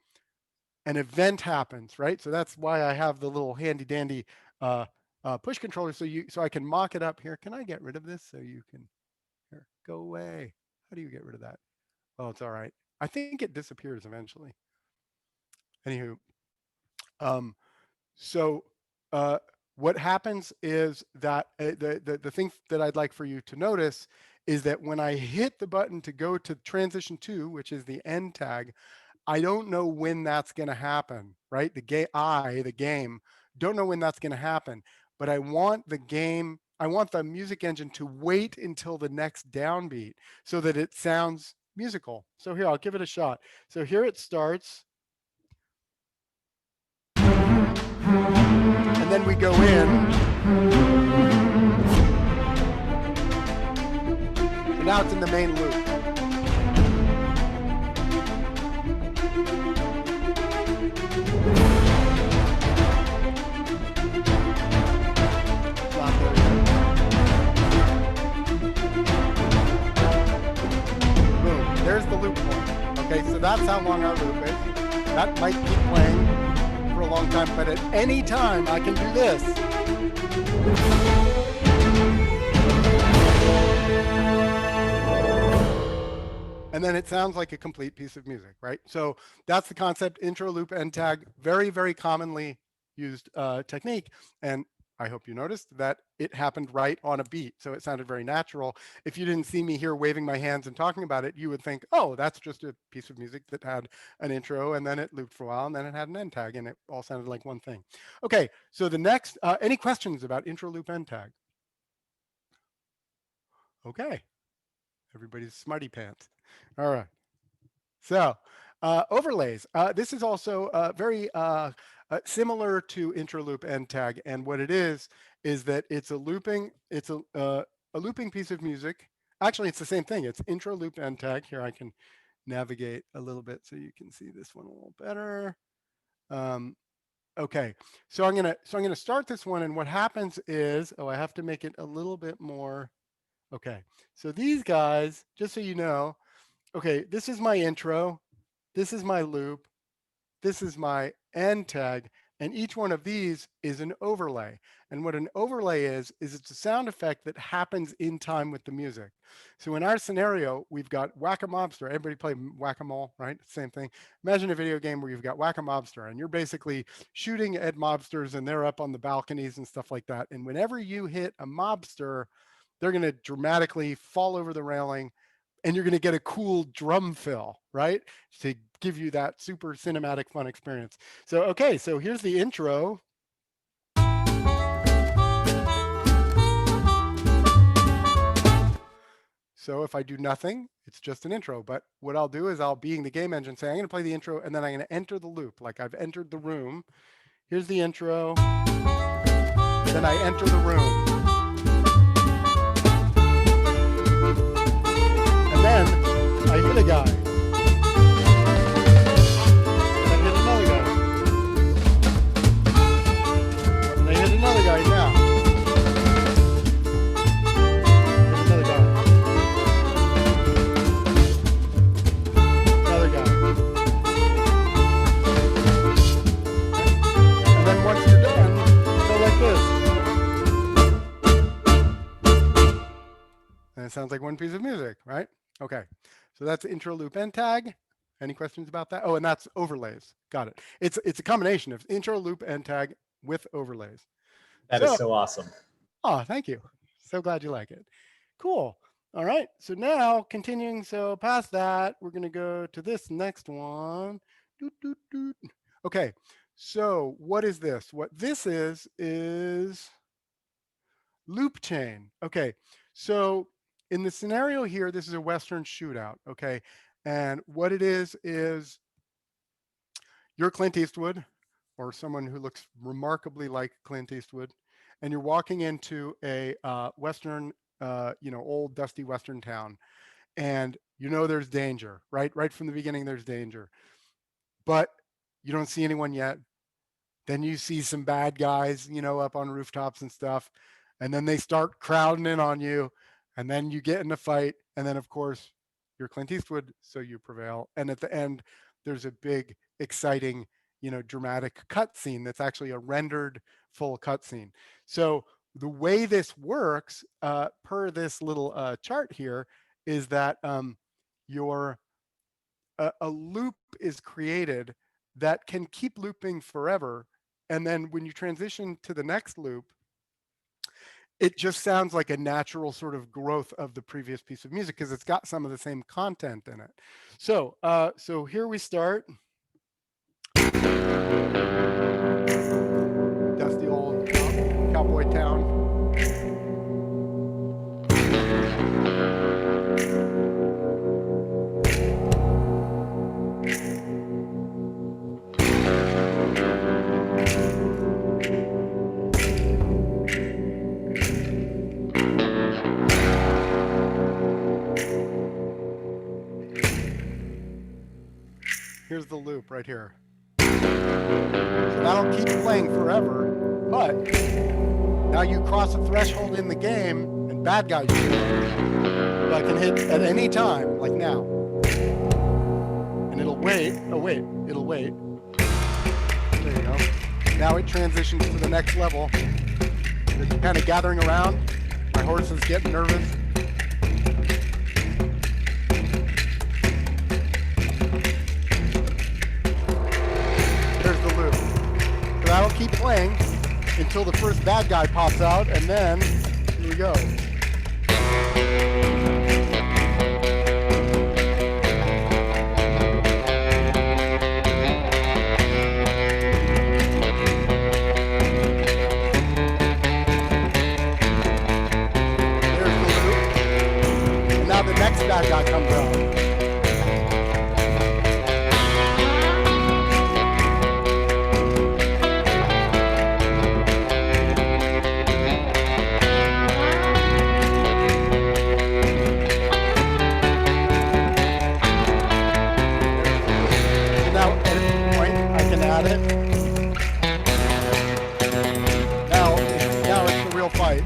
an event happens, right? So that's why I have the little handy dandy push controller, so I can mock it up here. Can I get rid of this so you can, here, go away? How do you get rid of that? Oh, it's all right. I think it disappears eventually. Anywho, what happens is that the thing that I'd like for you to notice is that when I hit the button to go to transition 2, which is the end tag, I don't know when that's going to happen, right? The game, don't know when that's going to happen, but I want the music engine to wait until the next downbeat so that it sounds musical. So here, I'll give it a shot. So here it starts. And then we go in. So now it's in the main loop. there's the loop point. Okay, so that's how long our loop is. That might keep playing for a long time, but at any time I can do this. And then it sounds like a complete piece of music, right? So that's the concept, intro, loop, end tag, very, very commonly used technique. And I hope you noticed that it happened right on a beat. So it sounded very natural. If you didn't see me here waving my hands and talking about it, you would think, oh, that's just a piece of music that had an intro and then it looped for a while and then it had an end tag and it all sounded like one thing. Okay, so the next, any questions about intro, loop, end tag? Okay, everybody's smarty pants. All right. So overlays. This is also very similar to intro, loop, end tag. And what it is that it's a looping piece of music. Actually, it's the same thing. It's intro, loop, end tag. Here I can navigate a little bit so you can see this one a little better. Okay, so I'm gonna start this one, and what happens is, I have to make it a little bit more. Okay, so these guys, just so you know, okay, this is my intro, this is my loop, this is my end tag, and each one of these is an overlay. And what an overlay is it's a sound effect that happens in time with the music. So in our scenario, we've got Whack-A-Mobster. Everybody play Whack-A-Mole, right? Same thing. Imagine a video game where you've got Whack-A-Mobster and you're basically shooting at mobsters and they're up on the balconies and stuff like that. And whenever you hit a mobster, they're going to dramatically fall over the railing and you're going to get a cool drum fill, right? To give you that super cinematic fun experience. So, okay, so here's the intro. So if I do nothing, it's just an intro. But what I'll do is I'll, being the game engine, say, I'm going to play the intro and then I'm going to enter the loop. Like I've entered the room. Here's the intro. Then I enter the room. And then I hit a guy. And I hit another guy. And I hit another guy now. Hit another guy. Another guy. And then once you're done, go like this. And it sounds like one piece of music, right? Okay, so that's intro, loop, end tag. Any questions about that? Oh, and that's overlays. Got it. It's a combination of intro, loop, end tag with overlays. That is so awesome. Oh, thank you. So glad you like it. Cool. All right. So now continuing, so past that, we're going to go to this next one. Doot, doot, doot. Okay. So what is this? What this is loop chain. Okay. So in the scenario here, this is a Western shootout, okay? And what it is you're Clint Eastwood or someone who looks remarkably like Clint Eastwood, and you're walking into a Western, old dusty Western town, and you know there's danger, right? Right from the beginning, there's danger, but you don't see anyone yet. Then you see some bad guys, up on rooftops and stuff, and then they start crowding in on you. And then you get in a fight, and then of course you're Clint Eastwood, so you prevail. And at the end, there's a big, exciting, dramatic cut scene that's actually a rendered full cut scene. So the way this works, per this little chart here, is that a loop is created that can keep looping forever. And then when you transition to the next loop, it just sounds like a natural sort of growth of the previous piece of music because it's got some of the same content in it. So, so here we start. Dusty old cowboy town. Here's the loop right here. So that'll keep playing forever, but now you cross a threshold in the game and bad guys show up. So I can hit at any time, like now. wait. Oh wait, it'll wait. There you go. Now it transitions to the next level. It's kind of gathering around. My horse is getting nervous. There's the loop. So that'll keep playing until the first bad guy pops out, and then here we go. The next bad guy comes out. So now at this point, I can add it. Now it's the real fight.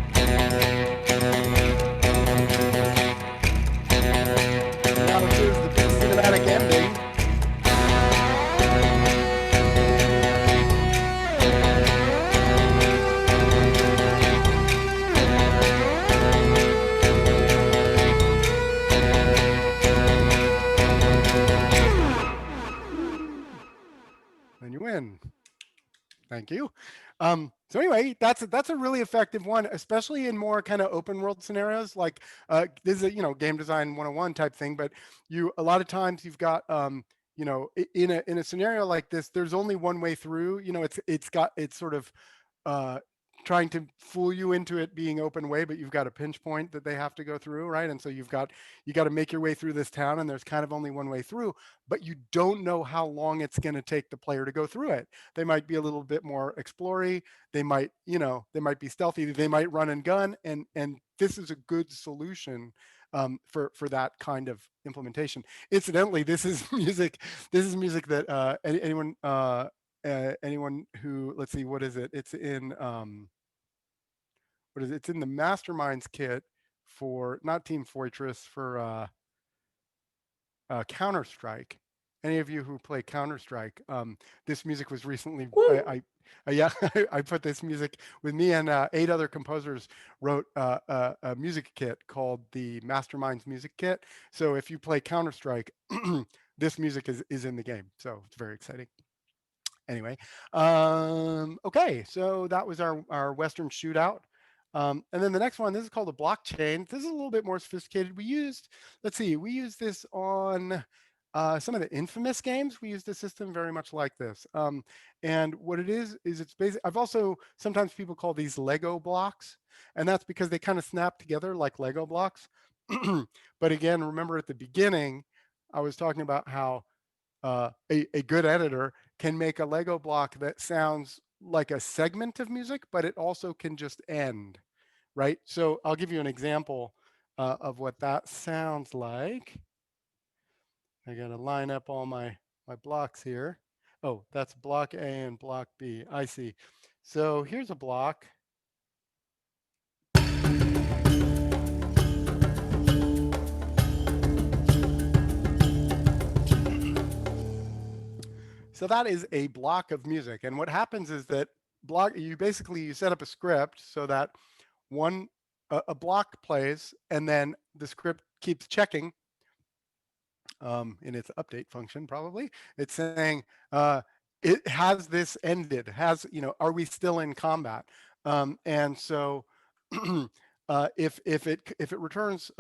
Cinematic ending. Then you win. Thank you. So anyway, that's a really effective one, especially in more kind of open world scenarios. Like this is a game design 101 type thing, but a lot of times you've got in a scenario like this, there's only one way through. It's sort of trying to fool you into it being open way, but you've got a pinch point that they have to go through, right? And so you got to make your way through this town, and there's kind of only one way through, but you don't know how long it's going to take the player to go through it. They might be a little bit more explory. They might be stealthy. They might run and gun, and this is a good solution for that kind of implementation. Incidentally, this is music. This is music that anyone who, let's see, what is it? It's in It's in the Masterminds kit for not Team Fortress, for Counter-Strike. Any of you who play Counter-Strike, this music was recently. I put this music with me and 8 other composers wrote a music kit called the Masterminds Music Kit. So if you play Counter-Strike, this music is in the game. So it's very exciting. Anyway, okay, so that was our Western shootout. And then the next one, this is called a blockchain. This is a little bit more sophisticated. We used this on some of the Infamous games. We used a system very much like this. And what it is it's basic. I've also, sometimes people call these Lego blocks, and that's because they kind of snap together like Lego blocks. But again, remember at the beginning, I was talking about how a good editor can make a Lego block that sounds like a segment of music, but it also can just end, right? So I'll give you an example of what that sounds like. I got to line up all my blocks here. Oh, that's block A and block B. I see. So here's a block. So that is a block of music. And what happens is that you set up a script so that a block plays, and then the script keeps checking in its update function, probably. It's saying, it has this ended, are we still in combat? And so if it returns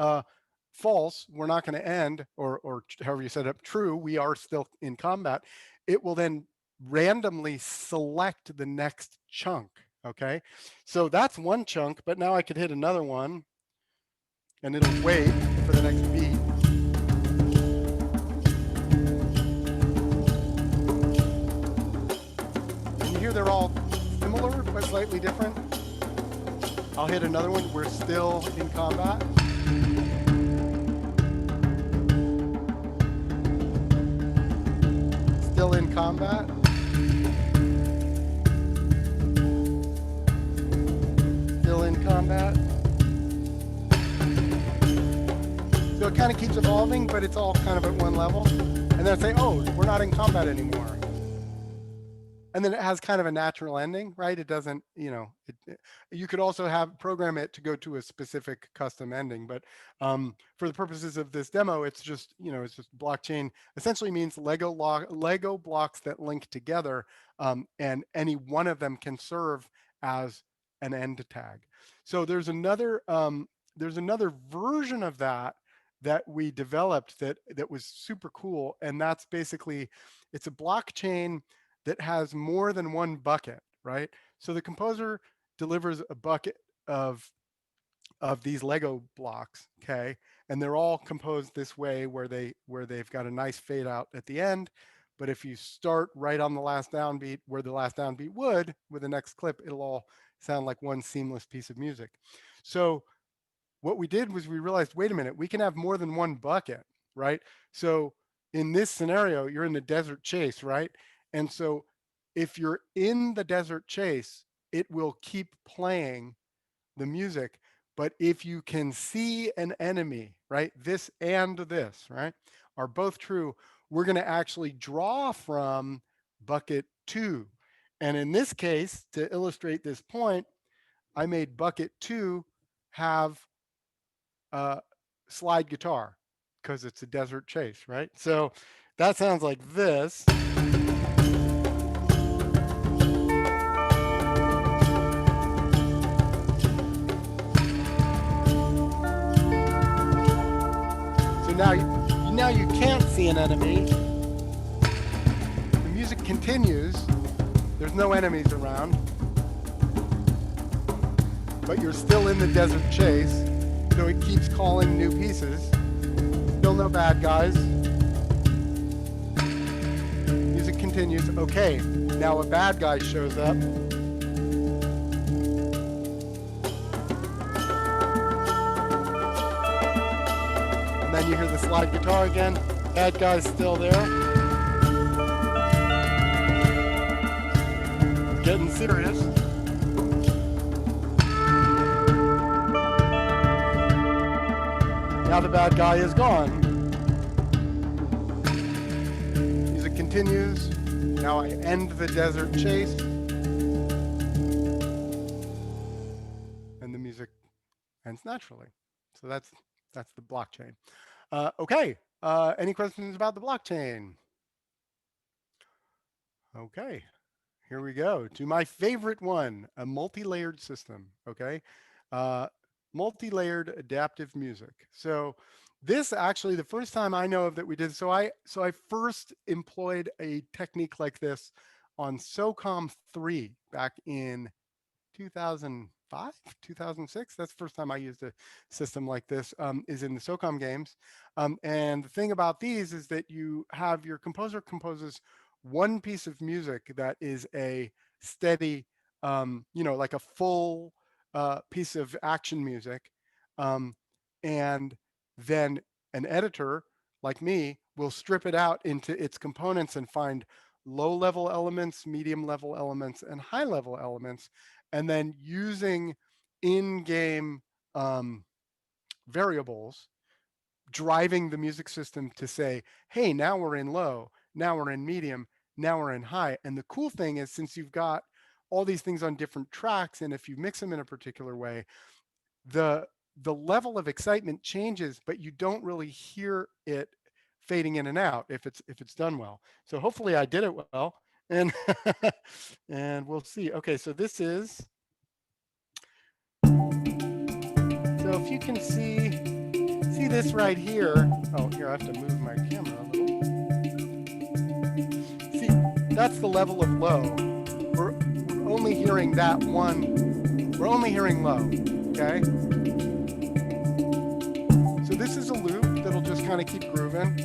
false, we're not going to end, or however you set up true, we are still in combat. It will then randomly select the next chunk. Okay, so that's one chunk, but now I could hit another one and it'll wait for the next beat. And you hear they're all similar but slightly different. I'll hit another one. We're still in combat. Still in combat. Still in combat. So it kind of keeps evolving, but it's all kind of at one level. and then say, oh, we're not in combat anymore. And then it has kind of a natural ending, right? It doesn't, you could also program it to go to a specific custom ending, but for the purposes of this demo, it's just, it's just blockchain essentially means Lego blocks that link together, and any one of them can serve as an end tag. So there's another version of that we developed that was super cool, and that's basically, it's a blockchain that has more than one bucket, right? So the composer delivers a bucket of these Lego blocks, okay? And they're all composed this way where they've got a nice fade out at the end. But if you start right on the last downbeat where the last downbeat would, with the next clip, it'll all sound like one seamless piece of music. So what we did was we realized, wait a minute, we can have more than one bucket, right? So in this scenario, you're in the desert chase, right? And so if you're in the desert chase, it will keep playing the music. But if you can see an enemy, right, this and this, right, are both true, we're going to actually draw from bucket 2. And in this case, to illustrate this point, I made bucket 2 have a slide guitar because it's a desert chase, right? So that sounds like this. Now you can't see an enemy. The music continues. There's no enemies around. But you're still in the desert chase, so it keeps calling new pieces. Still no bad guys. Music continues. Okay, now a bad guy shows up. Then you hear the slide guitar again. Bad guy's still there. It's getting serious. Now the bad guy is gone. Music continues. Now I end the desert chase. And the music ends naturally. So that's the blockchain. Okay, any questions about the blockchain? Okay, here we go to my favorite one, a multi-layered system, okay? Multi-layered adaptive music. So this actually, the first time I know of that we did, so I first employed a technique like this on SOCOM 3 back in 2005, 2006. That's the first time I used a system like this, is in the SOCOM games. And the thing about these is that you have your composer composes one piece of music that is a steady, like a full piece of action music. And then an editor like me will strip it out into its components and find low-level elements, medium-level elements, and high-level elements, and then using in-game variables, driving the music system to say, hey, now we're in low, now we're in medium, now we're in high. And the cool thing is, since you've got all these things on different tracks, and if you mix them in a particular way, the level of excitement changes, but you don't really hear it fading in and out if it's done well. So hopefully I did it well, and and we'll see. Okay, so this is, so if you can see this right here. Oh, here I have to move my camera a little. See, that's the level of low. We're only hearing that one. We're only hearing low. Okay. So this is a loop that'll just kind of keep grooving.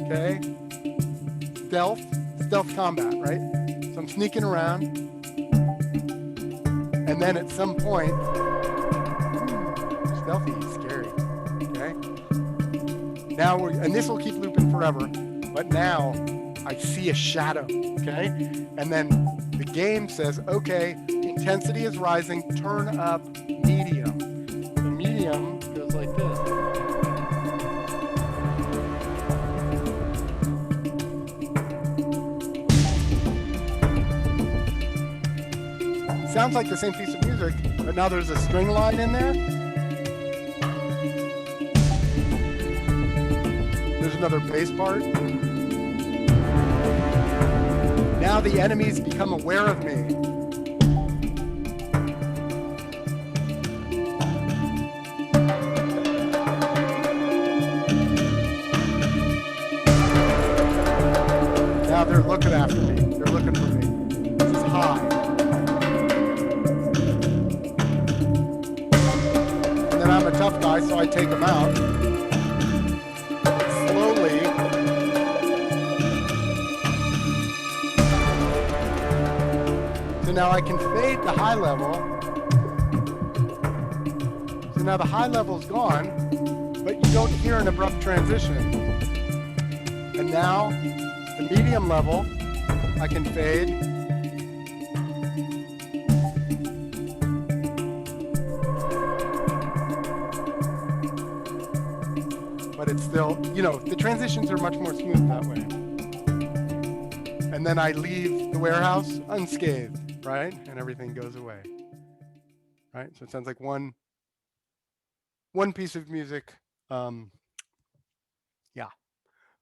Okay. Stealth combat, right? So I'm sneaking around, and then at some point, stealthy, scary. Okay. Now and this will keep looping forever, but now I see a shadow. Okay. And then the game says, okay, intensity is rising, turn up medium. The medium goes like this. sounds like the same piece of music, but now there's a string line in there. There's another bass part. Now the enemies become aware of me. Now they're looking after me. They're looking for me. This is high. And then I'm a tough guy, so I take them out. Slowly. So now I can fade the high level. So now the high level's gone, but you don't hear an abrupt transition. And now the medium level, I can fade. But it's still, the transitions are much more smooth that way. And then I leave the warehouse unscathed, right? And everything goes away, right? So it sounds like one piece of music. Yeah.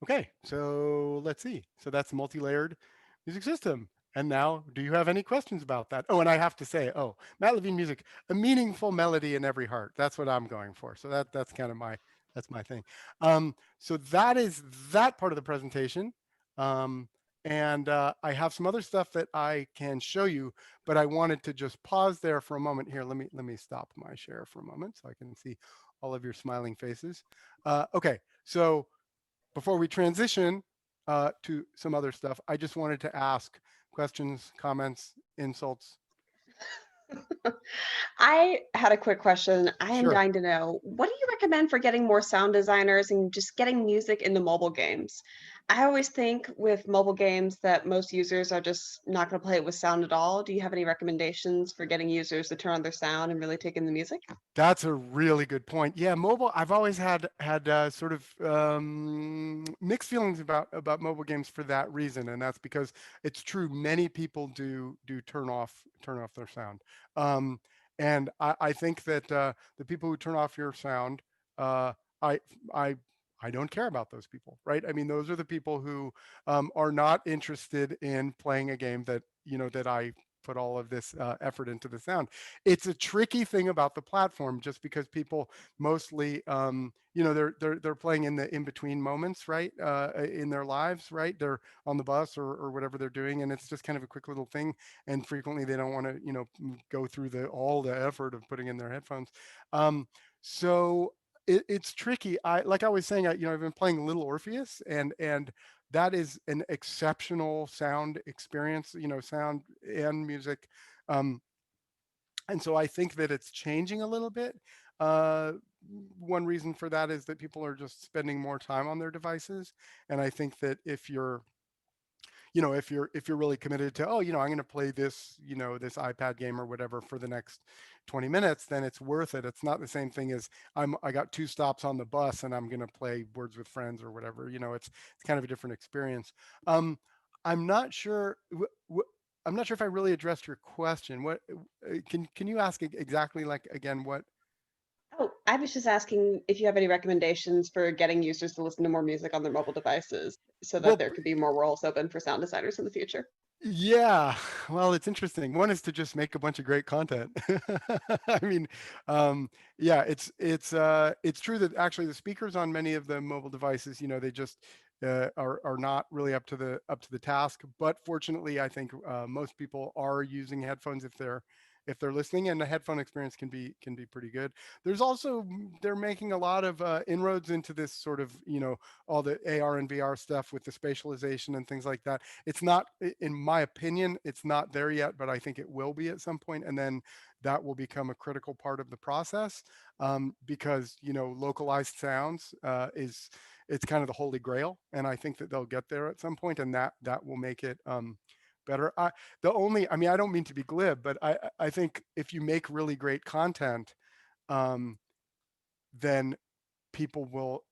Okay, so let's see. So that's the multi-layered music system. And now, do you have any questions about that? Oh, and I have to say, Matt Levine music, a meaningful melody in every heart. That's what I'm going for. So that's kind of my thing. So that is that part of the presentation. And I have some other stuff that I can show you, but I wanted to just pause there for a moment. Here, let me stop my share for a moment so I can see all of your smiling faces. Okay, so before we transition to some other stuff, I just wanted to ask questions, comments, insults. I had a quick question. I am Sure. dying to know, what do you recommend for getting more sound designers and just getting music into mobile games? I always think with mobile games that most users are just not going to play it with sound at all. Do you have any recommendations for getting users to turn on their sound and really take in the music? That's a really good point. Yeah, mobile. I've always had sort of mixed feelings about mobile games for that reason, and that's because it's true. Many people do turn off their sound, and I think that the people who turn off your sound, I I I don't care about those people, right? I mean, those are the people who are not interested in playing a game that that I put all of this effort into the sound. It's a tricky thing about the platform, just because people mostly, they're playing in the in between moments, right, in their lives, right? They're on the bus or whatever they're doing, and it's just kind of a quick little thing. And frequently they don't want to, go through all the effort of putting in their headphones. So it's tricky. Like I was saying, I've been playing Little Orpheus, and that is an exceptional sound experience, sound and music. And so I think that it's changing a little bit. Uh, One reason for that is that people are just spending more time on their devices. And I think that if you're really committed to, I'm going to play this, this iPad game or whatever for the next 20 minutes, then it's worth it. It's not the same thing as I got 2 stops on the bus and I'm going to play Words with Friends or whatever. It's kind of a different experience. I'm not sure. I'm not sure if I really addressed your question. What can you ask exactly, like, again, what? Oh, I was just asking if you have any recommendations for getting users to listen to more music on their mobile devices so that Well, there could be more roles open for sound designers in the future. yeah, well, it's interesting. One is to just make a bunch of great content. I mean, yeah, it's true that actually the speakers on many of the mobile devices, they just are not really up to the task. But fortunately, I think most people are using headphones if they're listening, and the headphone experience can be pretty good. There's also, they're making a lot of inroads into this sort of, all the AR and VR stuff with the spatialization and things like that. It's not, in my opinion, it's not there yet, but I think it will be at some point, and then that will become a critical part of the process, because localized sounds it's kind of the holy grail, and I think that they'll get there at some point, and that will make it better. I mean, I don't mean to be glib, but I think if you make really great content, then people will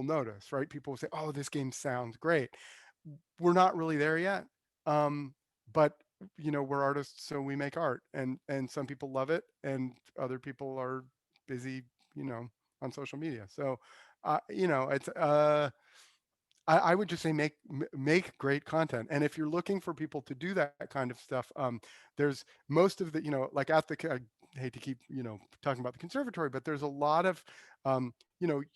notice, right? People will say, oh, this game sounds great. We're not really there yet, but we're artists, so we make art, and some people love it, and other people are busy, on social media. So, it's I would just say make great content. And if you're looking for people to do that kind of stuff, there's most of the, like at the, I hate to keep, talking about the conservatory, but there's a lot of,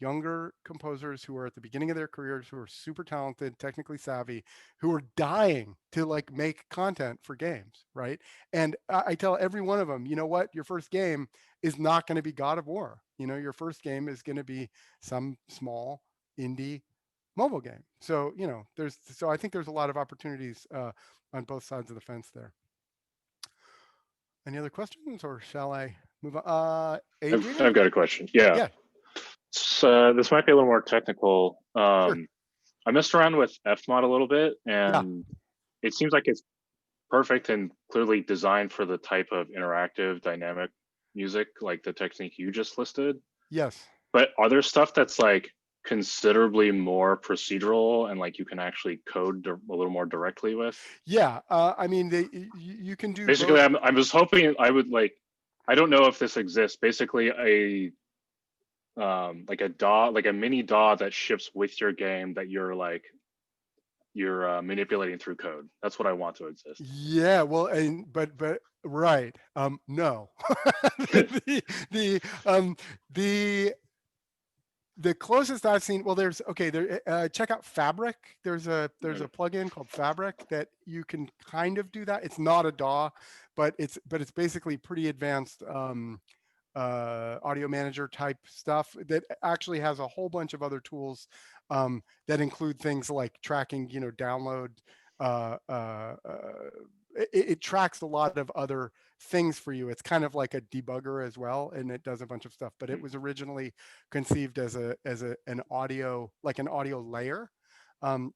younger composers who are at the beginning of their careers, who are super talented, technically savvy, who are dying to like make content for games, right? And I tell every one of them, you know what, your first game is not going to be God of War. Your first game is going to be some small indie mobile game. So, so I think there's a lot of opportunities on both sides of the fence there. Any other questions, or shall I move on? Adrian? I've got a question. Yeah. Yeah, So this might be a little more technical. sure. I messed around with Fmod a little bit, Yeah. and it seems like it's perfect and clearly designed for the type of interactive dynamic music, like the technique you just listed. Yes. But are there stuff that's like considerably more procedural and like you can actually code a little more directly with? Yeah. I mean, you can do Basically, both. I was hoping I would like, I don't know if this exists. Basically, like a DAW, like a mini DAW that ships with your game that you're manipulating through code. That's what I want to exist. Yeah, well, but right. No. the the closest I've seen, well, there's check out Fabric. There's a plugin called Fabric that you can kind of do that. It's not a DAW, but it's basically pretty advanced audio manager type stuff that actually has a whole bunch of other tools that include things like tracking, download. It tracks a lot of other things for you. It's kind of like a debugger as well, and it does a bunch of stuff. But it was originally conceived as an audio layer.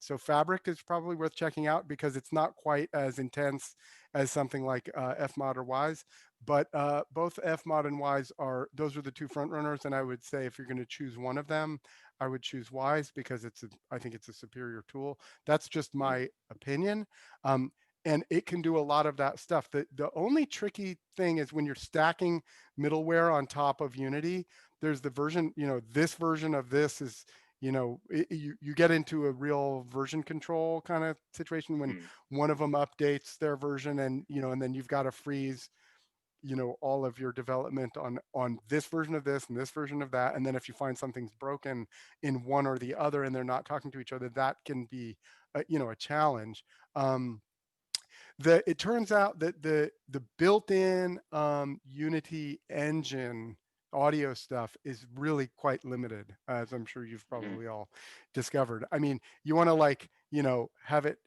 So Fabric is probably worth checking out because it's not quite as intense as something like Fmod or Wise, but both Fmod and Wise those are the two front runners. And I would say if you're going to choose one of them, I would choose Wise because I think it's a superior tool. That's just my opinion. And it can do a lot of that stuff. The only tricky thing is when you're stacking middleware on top of Unity, there's the version, this version of this is, you get into a real version control kind of situation when one of them updates their version, and and then you've got to freeze all of your development on this version of this and this version of that. And then if you find something's broken in one or the other and they're not talking to each other, that can be a challenge. It turns out that the built-in Unity engine audio stuff is really quite limited, as I'm sure you've probably all discovered. I mean, you want to have it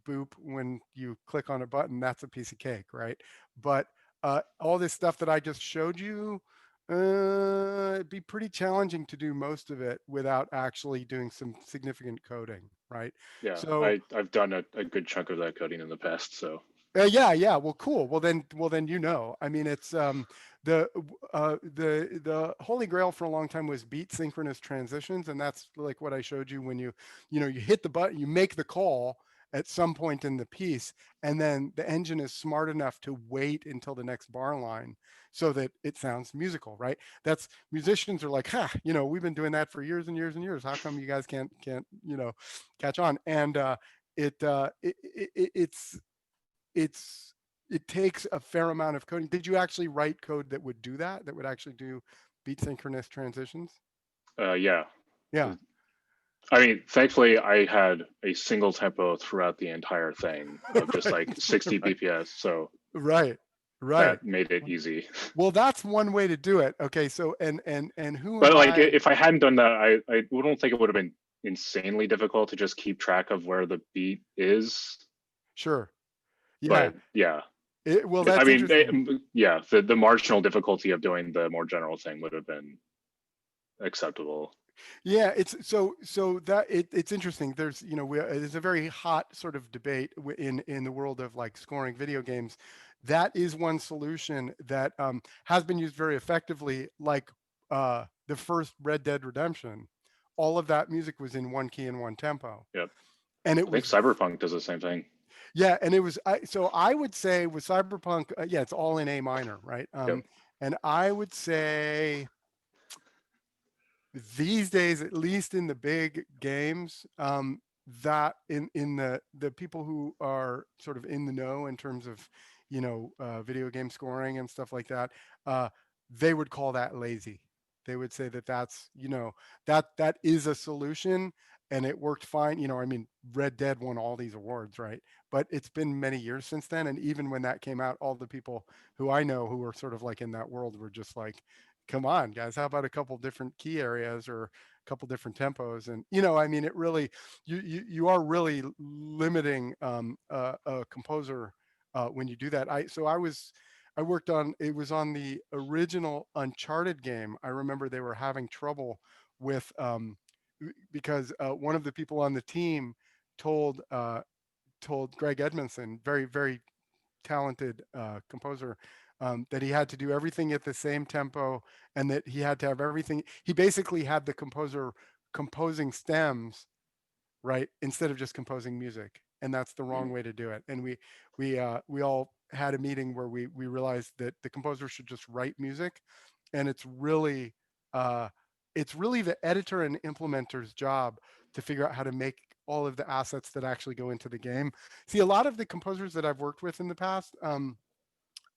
boop when you click on a button, that's a piece of cake, right? But all this stuff that I just showed you, it'd be pretty challenging to do most of it without actually doing some significant coding, right? Yeah, so I've done a good chunk of that coding in the past, so. yeah. Well, cool. Well then, I mean, it's the holy grail for a long time was beat synchronous transitions, and that's like what I showed you when you hit the button, you make the call at some point in the piece, and then the engine is smart enough to wait until the next bar line so that it sounds musical, right? That's musicians are like, we've been doing that for years and years and years. How come you guys can't catch on? And it takes a fair amount of coding. Did you actually write code that would do that would actually do beat synchronous transitions? Yeah. Yeah. I mean, thankfully, I had a single tempo throughout the entire thing of just like 60 BPS. So right. That made it easy. Well, that's one way to do it. Okay, so and who? But like, if I hadn't done that, I don't think it would have been insanely difficult to just keep track of where the beat is. Sure. Yeah. But yeah. Well, that's interesting. The marginal difficulty of doing the more general thing would have been acceptable. Yeah, it's it's interesting. There's there's a very hot sort of debate in the world of like scoring video games. That is one solution that has been used very effectively. Like the first Red Dead Redemption, all of that music was in one key and one tempo. Yep. And I think Cyberpunk does the same thing. Yeah, and it was so I would say with Cyberpunk, yeah, it's all in A minor, right? Yep. And I would say these days, at least in the big games, that in the people who are sort of in the know in terms of, video game scoring and stuff like that, uh, they would call that lazy. They would say that that's, that is a solution and it worked fine. I mean, Red Dead won all these awards, right? But it's been many years since then. And even when that came out, all the people who I know who were sort of like in that world were just like, come on guys, how about a couple different key areas or a couple different tempos? And I mean, it really, you are really limiting a composer when you do that. I worked on, it was on the original Uncharted game. I remember they were having trouble with because one of the people on the team told told Greg Edmondson, very very talented composer, that he had to do everything at the same tempo and that he had to have everything. He basically had the composer composing stems, right, instead of just composing music, and that's the wrong way to do it. And we all had a meeting where we realized that the composer should just write music, and uh, it's really the editor and implementer's job to figure out how to make all of the assets that actually go into the game. See, a lot of the composers that I've worked with in the past,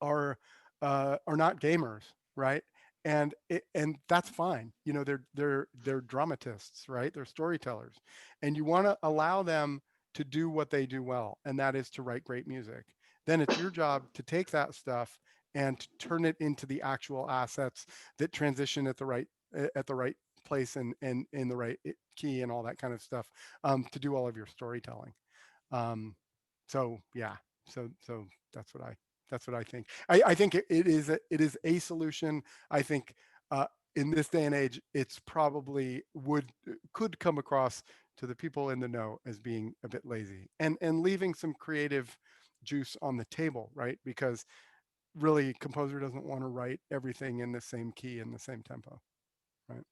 are not gamers, right? And that's fine. They're dramatists, right? They're storytellers, and you want to allow them to do what they do well, and that is to write great music. Then it's your job to take that stuff and to turn it into the actual assets that transition at the right place and in the right key and all that kind of stuff, to do all of your storytelling. Um, so yeah, so that's what I think. I think it is a solution. I think in this day and age, it's probably could come across to the people in the know as being a bit lazy and leaving some creative juice on the table, right? Because really, composer doesn't want to write everything in the same key and the same tempo, right?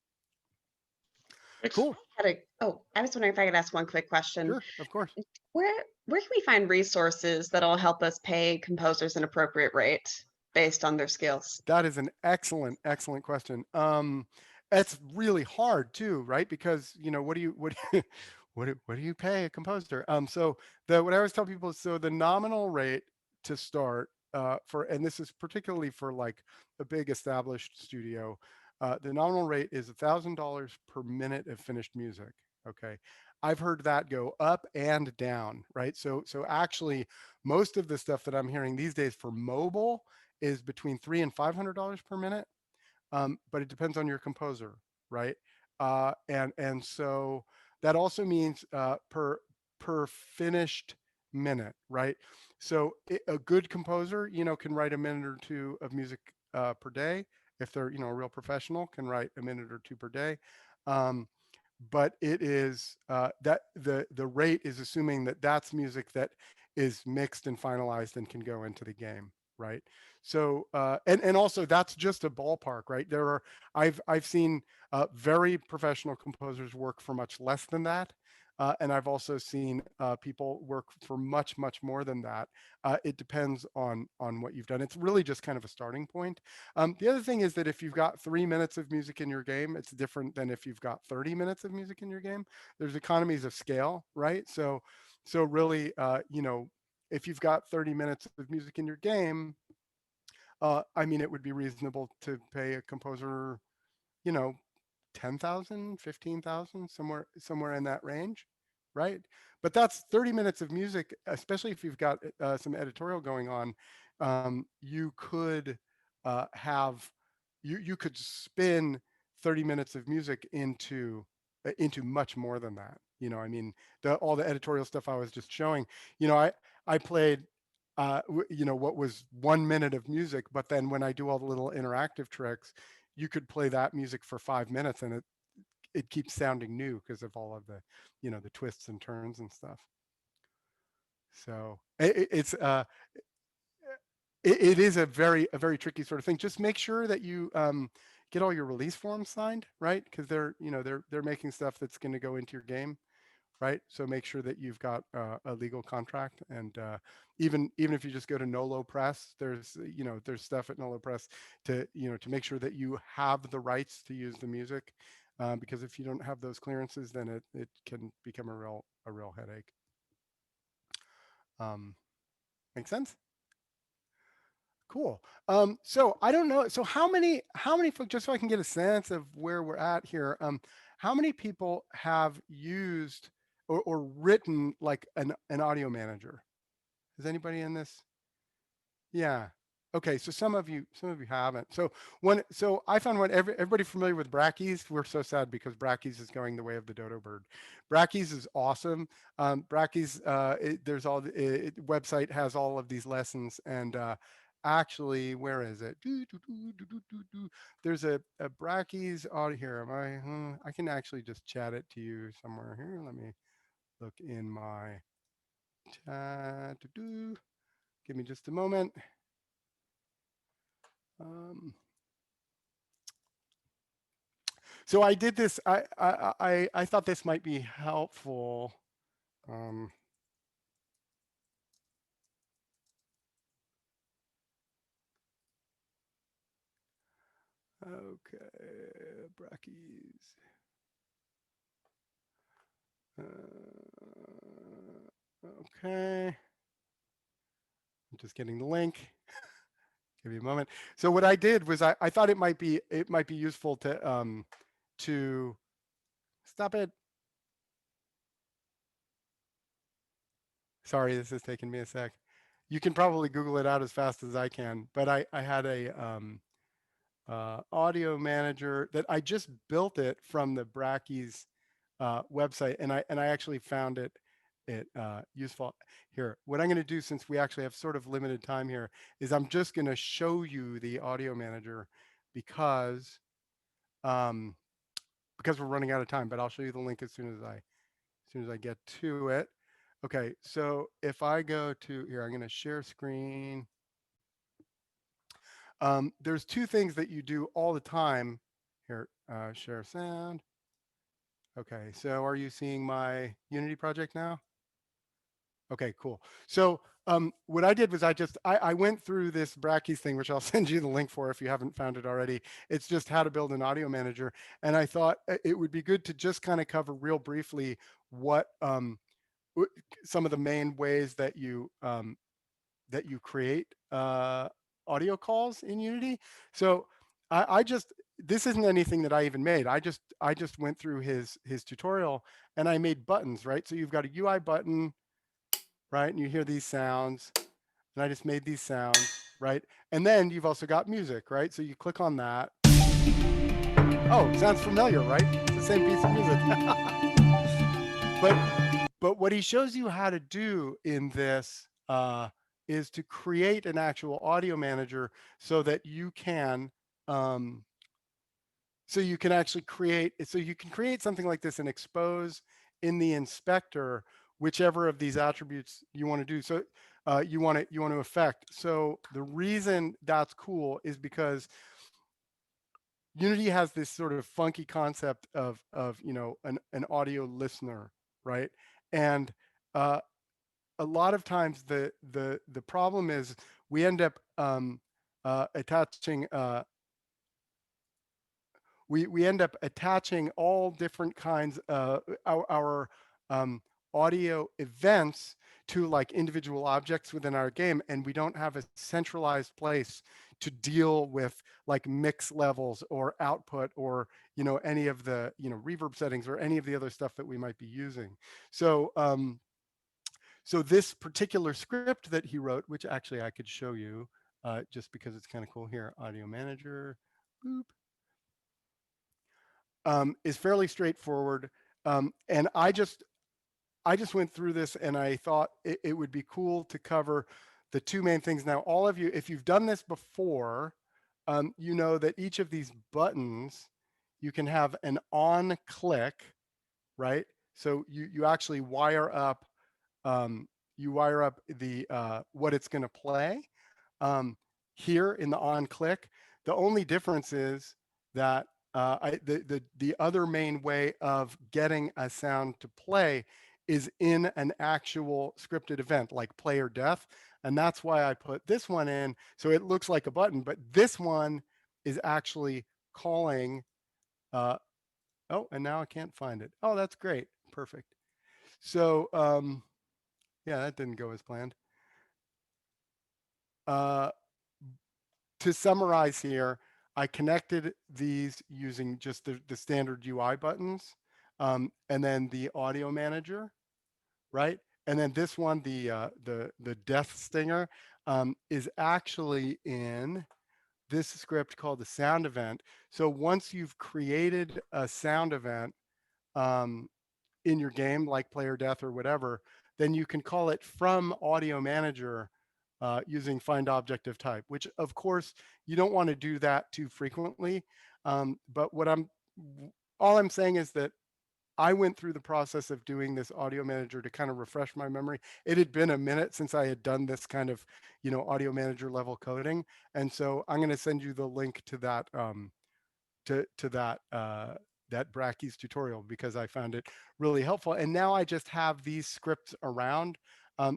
Thanks. Cool. I was wondering if I could ask one quick question. Sure, of course. Where can we find resources that'll help us pay composers an appropriate rate based on their skills? That is an excellent, excellent question. It's really hard too, right? Because what do you what do you pay a composer? So what I always tell people is, so the nominal rate to start for, and this is particularly for like a big established studio, the nominal rate is $1,000 per minute of finished music. Okay, I've heard that go up and down, right? So actually, most of the stuff that I'm hearing these days for mobile is between $300 and $500 per minute, but it depends on your composer, right? And so that also means per finished minute, right? So a good composer, can write a minute or two of music per day. If they're a real professional, can write a minute or two per day. Um, but it is that the rate is assuming that that's music that is mixed and finalized and can go into the game, right? So and also that's just a ballpark, right? I've seen very professional composers work for much less than that. And I've also seen people work for much, much more than that. It depends on what you've done. It's really just kind of a starting point. The other thing is that if you've got 3 minutes of music in your game, it's different than if you've got 30 minutes of music in your game. There's economies of scale, right? So really, if you've got 30 minutes of music in your game, I mean, it would be reasonable to pay a composer, you know, 10,000, 15,000, somewhere in that range, right? But that's 30 minutes of music, especially if you've got some editorial going on. You could have you could spin 30 minutes of music into much more than that. I mean, all the editorial stuff I was just showing. I played what was 1 minute of music, but then when I do all the little interactive tricks, you could play that music for 5 minutes and it keeps sounding new because of all of the twists and turns and stuff. So it is a very tricky sort of thing. Just make sure that you get all your release forms signed, right? Because they're making stuff that's going to go into your game. right? So make sure that you've got a legal contract, and even if you just go to Nolo Press, there's there's stuff at Nolo Press to to make sure that you have the rights to use the music, because if you don't have those clearances, then it can become a real headache. Make sense? Cool. So I don't know. So how many folks, just so I can get a sense of where we're at here, how many people have used or written like an audio manager? Is anybody in this? Yeah. Okay, so some of you haven't. So I found everybody familiar with Brackeys? We're so sad because Brackeys is going the way of the dodo bird. Brackeys is awesome. Brackeys, there's all the website has all of these lessons, and actually, where is it? There's a Brackeys audio here. Am I can actually just chat it to you somewhere here. Let me look in my chat. Give me just a moment. So I did this. I thought this might be helpful. Okay, Brackeys. Okay. I'm just getting the link. Give me a moment. So what I did was I thought it might be useful to stop it. Sorry, this is taking me a sec. You can probably Google it out as fast as I can, but I had a audio manager that I just built it from the Brackeys website, and I actually found it useful. Here, what I'm going to do, since we actually have sort of limited time here, is I'm just going to show you the audio manager because we're running out of time. But I'll show you the link as soon as I get to it. Okay, so if I go to here, I'm going to share screen. There's two things that you do all the time here. Share sound. Okay, so are you seeing my Unity project now? Okay, cool. So what I did was I went through this Brackeys thing, which I'll send you the link for if you haven't found it already. It's just how to build an audio manager. And I thought it would be good to just kind of cover real briefly what some of the main ways that you create audio calls in Unity. So this isn't anything that I even made. I just went through his tutorial and I made buttons, right? So you've got a UI button, right? And you hear these sounds, and I just made these sounds, right? And then you've also got music, right? So you click on that. Oh, sounds familiar, right? It's the same piece of music. But what he shows you how to do in this is to create an actual audio manager so that you can actually create something like this and expose in the inspector whichever of these attributes you want to do. So you want to affect. So the reason that's cool is because Unity has this sort of funky concept of an audio listener, right? And a lot of times the problem is we end up attaching we end up attaching all different kinds of our audio events to like individual objects within our game, and we don't have a centralized place to deal with like mix levels or output or any of the reverb settings or any of the other stuff that we might be using. So so this particular script that he wrote, which actually I could show you just because it's kind of cool here, audio manager, boop, is fairly straightforward. And I just went through this and I thought it would be cool to cover the two main things. Now, all of you, if you've done this before, you know that each of these buttons, you can have an on click, right? So you actually wire up the what it's going to play here in the on click. The only difference is that the other main way of getting a sound to play is in an actual scripted event like play or death. And that's why I put this one in. So it looks like a button, but this one is actually calling. Oh, and now I can't find it. Oh, that's great. Perfect. So yeah, that didn't go as planned. To summarize here, I connected these using just the standard UI buttons, and then the audio manager, right? And then this one, the death stinger, is actually in this script called the sound event. So once you've created a sound event in your game, like player death or whatever, then you can call it from audio manager using find object of type, which of course you don't want to do that too frequently. But all I'm saying is that I went through the process of doing this audio manager to kind of refresh my memory. It had been a minute since I had done this kind of, audio manager level coding. And so I'm going to send you the link to that, that Brackeys tutorial, because I found it really helpful. And now I just have these scripts around.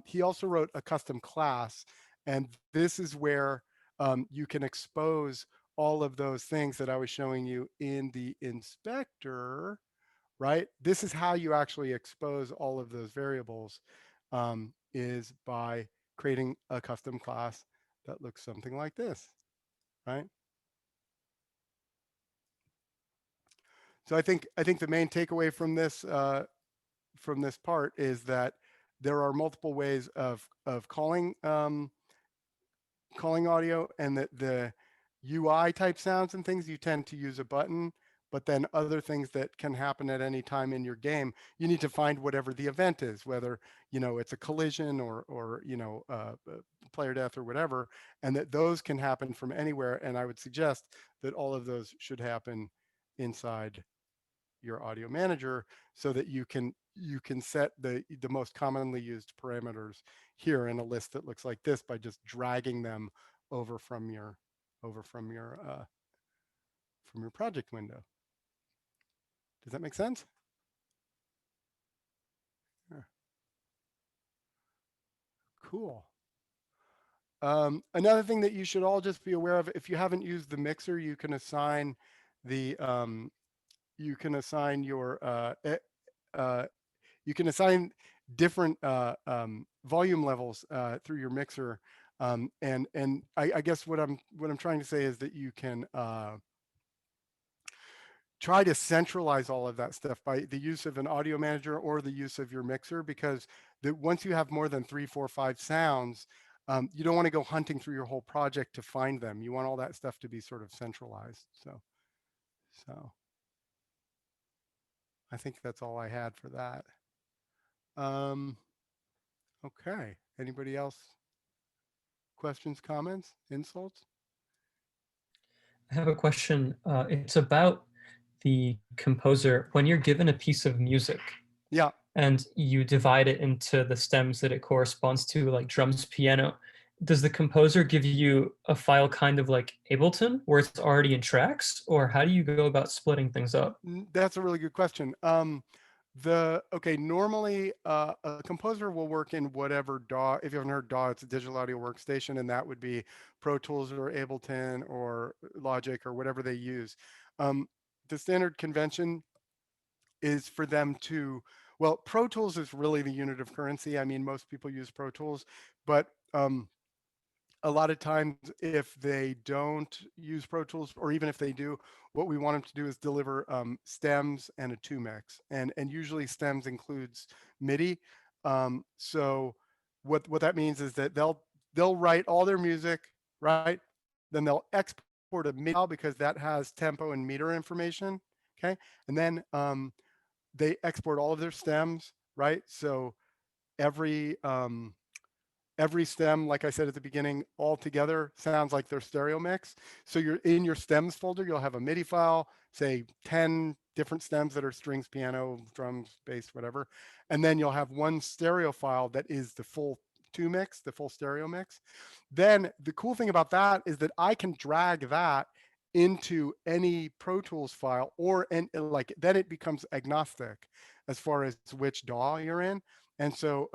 He also wrote a custom class, and this is where you can expose all of those things that I was showing you in the inspector, right? This is how you actually expose all of those variables, is by creating a custom class that looks something like this, right? So I think the main takeaway from this part is that there are multiple ways of calling audio, and that the UI type sounds and things, you tend to use a button. But then other things that can happen at any time in your game, you need to find whatever the event is, whether it's a collision or player death or whatever, and that those can happen from anywhere. And I would suggest that all of those should happen inside your audio manager, so that you can set the most commonly used parameters here in a list that looks like this by just dragging them over from your project window. Does that make sense? Yeah. Cool. Another thing that you should all just be aware of, if you haven't used the mixer, you can assign the you can assign different volume levels through your mixer, and I guess what I'm trying to say is that you can try to centralize all of that stuff by the use of an audio manager or the use of your mixer, because once you have more than 3, 4, 5 sounds, you don't want to go hunting through your whole project to find them. You want all that stuff to be sort of centralized. So I think that's all I had for that. Okay. Anybody else? Questions, comments, insults? I have a question. It's about the composer. When you're given a piece of music, Yeah. and you divide it into the stems that it corresponds to, like drums, piano, does the composer give you a file kind of like Ableton where it's already in tracks, or how do you go about splitting things up? That's a really good question. Normally a composer will work in whatever DAW. If you haven't heard DAW, it's a digital audio workstation, and that would be Pro Tools or Ableton or Logic or whatever they use. The standard convention is for them to, well, Pro Tools is really the unit of currency. I mean, most people use Pro Tools, but a lot of times if they don't use Pro Tools, or even if they do, what we want them to do is deliver stems and a 2 mix, and usually stems includes MIDI. So what that means is that they'll write all their music, right? Then they'll export a MIDI file, because that has tempo and meter information, okay? And then they export all of their stems, right? So every stem, like I said at the beginning, all together sounds like their stereo mix. So you're in your stems folder, you'll have a MIDI file, say 10 different stems that are strings, piano, drums, bass, whatever. And then you'll have one stereo file that is the full 2 mix, the full stereo mix. Then the cool thing about that is that I can drag that into any Pro Tools file, then it becomes agnostic. as far as which DAW you're in. And so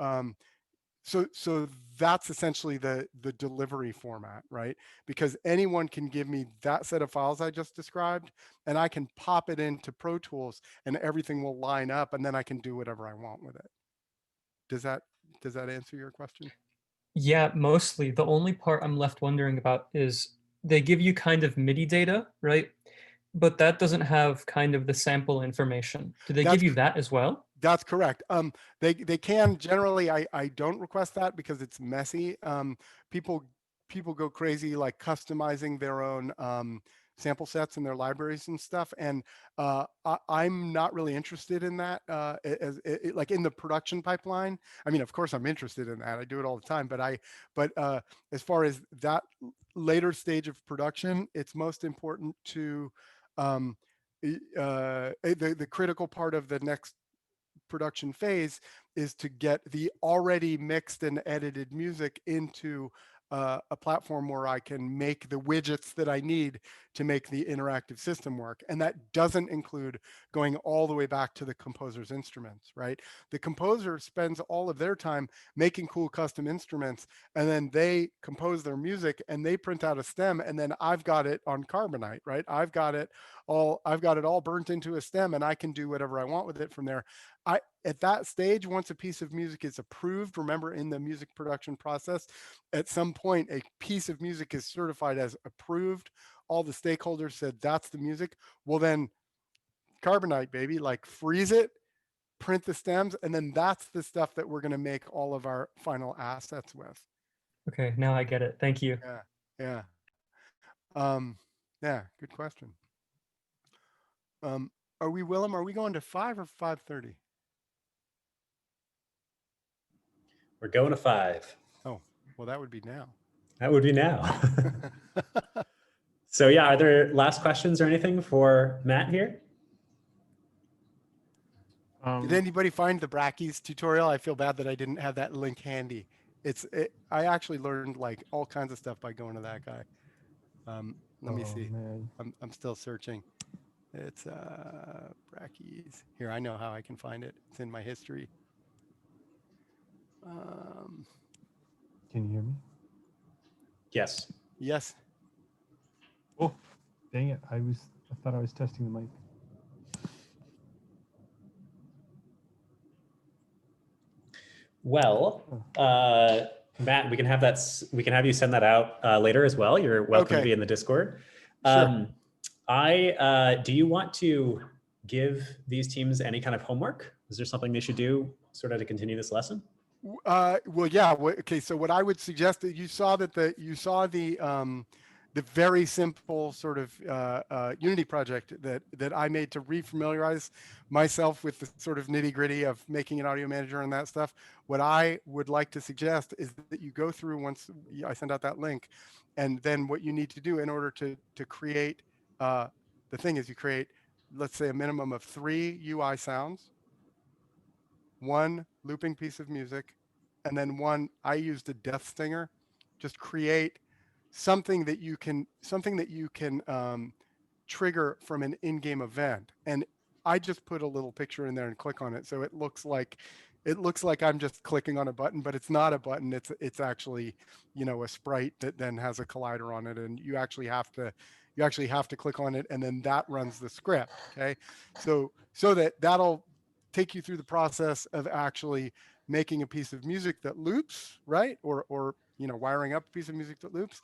so that's essentially the delivery format, right? Because anyone can give me that set of files I just described, and I can pop it into Pro Tools, and everything will line up, and then I can do whatever I want with it. Does that answer your question? Yeah, mostly. The only part I'm left wondering about is they give you kind of MIDI data, right? But that doesn't have kind of the sample information. Do they give That's you that as well? That's correct. They can generally. I don't request that because it's messy. People go crazy like customizing their own sample sets in their libraries and stuff, and I'm not really interested in that. Like in the production pipeline. I mean, of course, I'm interested in that. I do it all the time. But as far as that later stage of production, it's most important to the critical part of the next production phase is to get the already mixed and edited music into a platform where I can make the widgets that I need to make the interactive system work. And that doesn't include going all the way back to the composer's instruments, right? The composer spends all of their time making cool custom instruments, and then they compose their music and they print out a stem, and then I've got it on Carbonite, right? I've got it all burnt into a stem, and I can do whatever I want with it from there. At that stage, once a piece of music is approved, remember in the music production process, at some point, a piece of music is certified as approved. All the stakeholders said that's the music. Well, then Carbonite, baby, like freeze it, print the stems, and then that's the stuff that we're going to make all of our final assets with. Okay, now I get it. Thank you. Yeah, yeah. Yeah, good question. Are we, Willem, are we going to 5 or 5:30? We're going to 5. Oh, well, that would be now. That would be now. So yeah, are there last questions or anything for Matt here? Did anybody find the Brackeys tutorial? I feel bad that I didn't have that link handy. I actually learned like all kinds of stuff by going to that guy. Let me see. Man. I'm still searching. It's Brackeys. Here, I know how I can find it. It's in my history. Can you hear me? Yes. Yes. Oh, dang it! I thought I was testing the mic. Well, Matt, we can have that. We can have you send that out later as well. You're welcome to Okay. be in the Discord. Sure. Do you want to give these teams any kind of homework? Is there something they should do sort of to continue this lesson? Well, yeah. Okay. So what I would suggest that you saw the very simple sort of Unity project that I made to refamiliarize myself with the sort of nitty gritty of making an audio manager and that stuff. What I would like to suggest is that you go through once I send out that link, and then what you need to do in order to create the thing is you create, let's say, a minimum of 3 UI sounds, 1 looping piece of music, and then 1, I used a death stinger. Just create something that you can trigger from an in-game event. And I just put a little picture in there and click on it, so it looks like I'm just clicking on a button, but it's not a button. It's actually, a sprite that then has a collider on it, and you actually have to click on it, and then that runs the script. Okay, so that'll take you through the process of actually making a piece of music that loops, right? Or wiring up a piece of music that loops.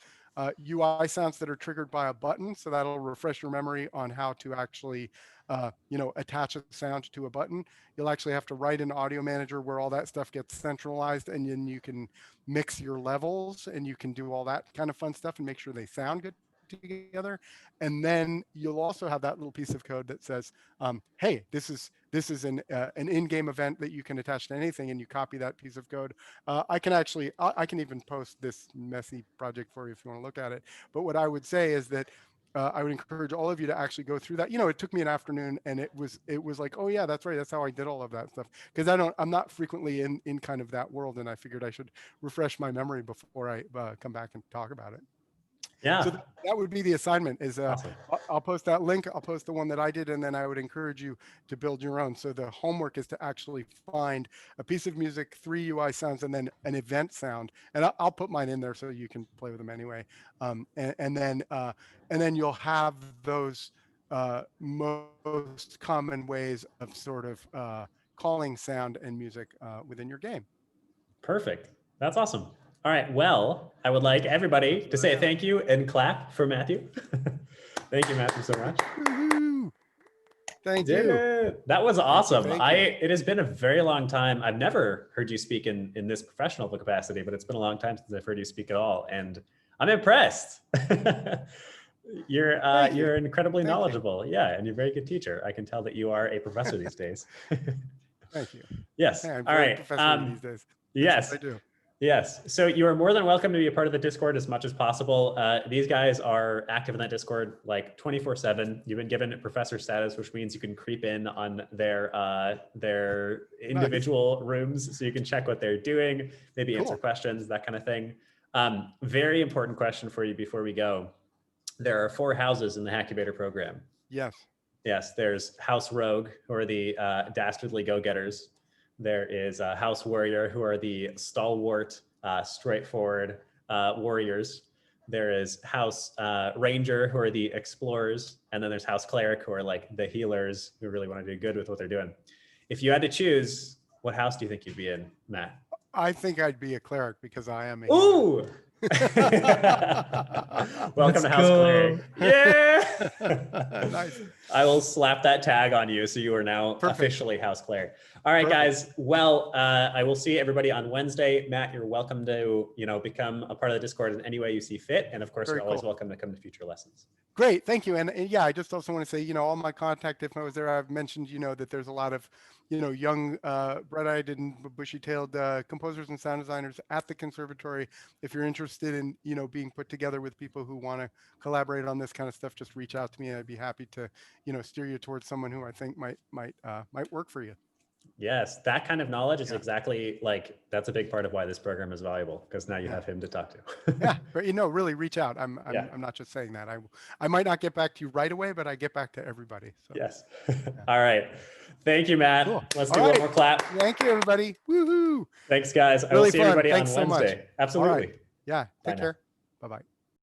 UI sounds that are triggered by a button, so that'll refresh your memory on how to actually, attach a sound to a button. You'll actually have to write an audio manager where all that stuff gets centralized, and then you can mix your levels, and you can do all that kind of fun stuff and make sure they sound good together. And then you'll also have that little piece of code that says, hey, this is an in-game event that you can attach to anything, and you copy that piece of code. I can even post this messy project for you if you want to look at it. But what I would say is that I would encourage all of you to actually go through that. It took me an afternoon, and it was like, oh yeah, that's right, that's how I did all of that stuff. Because I'm not frequently in kind of that world, and I figured I should refresh my memory before I come back and talk about it. Yeah. So that would be the assignment is Awesome. I'll post that link. I'll post the one that I did, and then I would encourage you to build your own. So the homework is to actually find a piece of music, 3 UI sounds, and then an event sound. And I'll put mine in there so you can play with them anyway. And then you'll have those most common ways of sort of calling sound and music within your game. Perfect. That's awesome. All right. Well, I would like everybody to say thank you and clap for Matthew. Thank you, Matthew, so much. Woo-hoo. Thank Did you. it. That was awesome. Thank you. It has been a very long time. I've never heard you speak in this professional capacity, but it's been a long time since I've heard you speak at all. And I'm impressed. You're incredibly knowledgeable. Yeah. And you're a very good teacher. I can tell that you are a professor these days. Thank you. Yes. Hey, I'm All very right. professional these days. Yes. I do. Yes. So you are more than welcome to be a part of the Discord as much as possible. These guys are active in that Discord like 24/7. You've been given professor status, which means you can creep in on their individual rooms so you can check what they're doing, maybe answer questions, that kind of thing. Very important question for you before we go. There are 4 houses in the Hackubator program. Yes. Yes, there's House Rogue, who are the dastardly go-getters. There is House Warrior, who are the stalwart, straightforward warriors. There is House Ranger, who are the explorers. And then there's House Cleric, who are like the healers who really want to do good with what they're doing. If you had to choose, what house do you think you'd be in, Matt? I think I'd be a cleric because I am a Ooh! Welcome to House Cleric. Yeah! Nice. I will slap that tag on you so you are now officially House Cleric. All right, guys. Well, I will see everybody on Wednesday. Matt, you're welcome to become a part of the Discord in any way you see fit, and of course, you're always welcome to come to future lessons. Great, thank you. And yeah, I just also want to say, all my contact info is there. I've mentioned, that there's a lot of, young, bright-eyed and bushy-tailed composers and sound designers at the conservatory. If you're interested in, being put together with people who want to collaborate on this kind of stuff, just reach out to me. I'd be happy to, steer you towards someone who I think might work for you. Yes, that kind of knowledge is exactly that's a big part of why this program is valuable, because now you have him to talk to. Yeah, but really reach out. I'm not just saying that. I might not get back to you right away, but I get back to everybody. So. Yes. All right. Thank you, Matt. Cool. Let's do one more clap. Thank you, everybody. Woohoo! Thanks, guys. I will see everybody on Wednesday. Absolutely. Yeah. Take care. Bye-bye.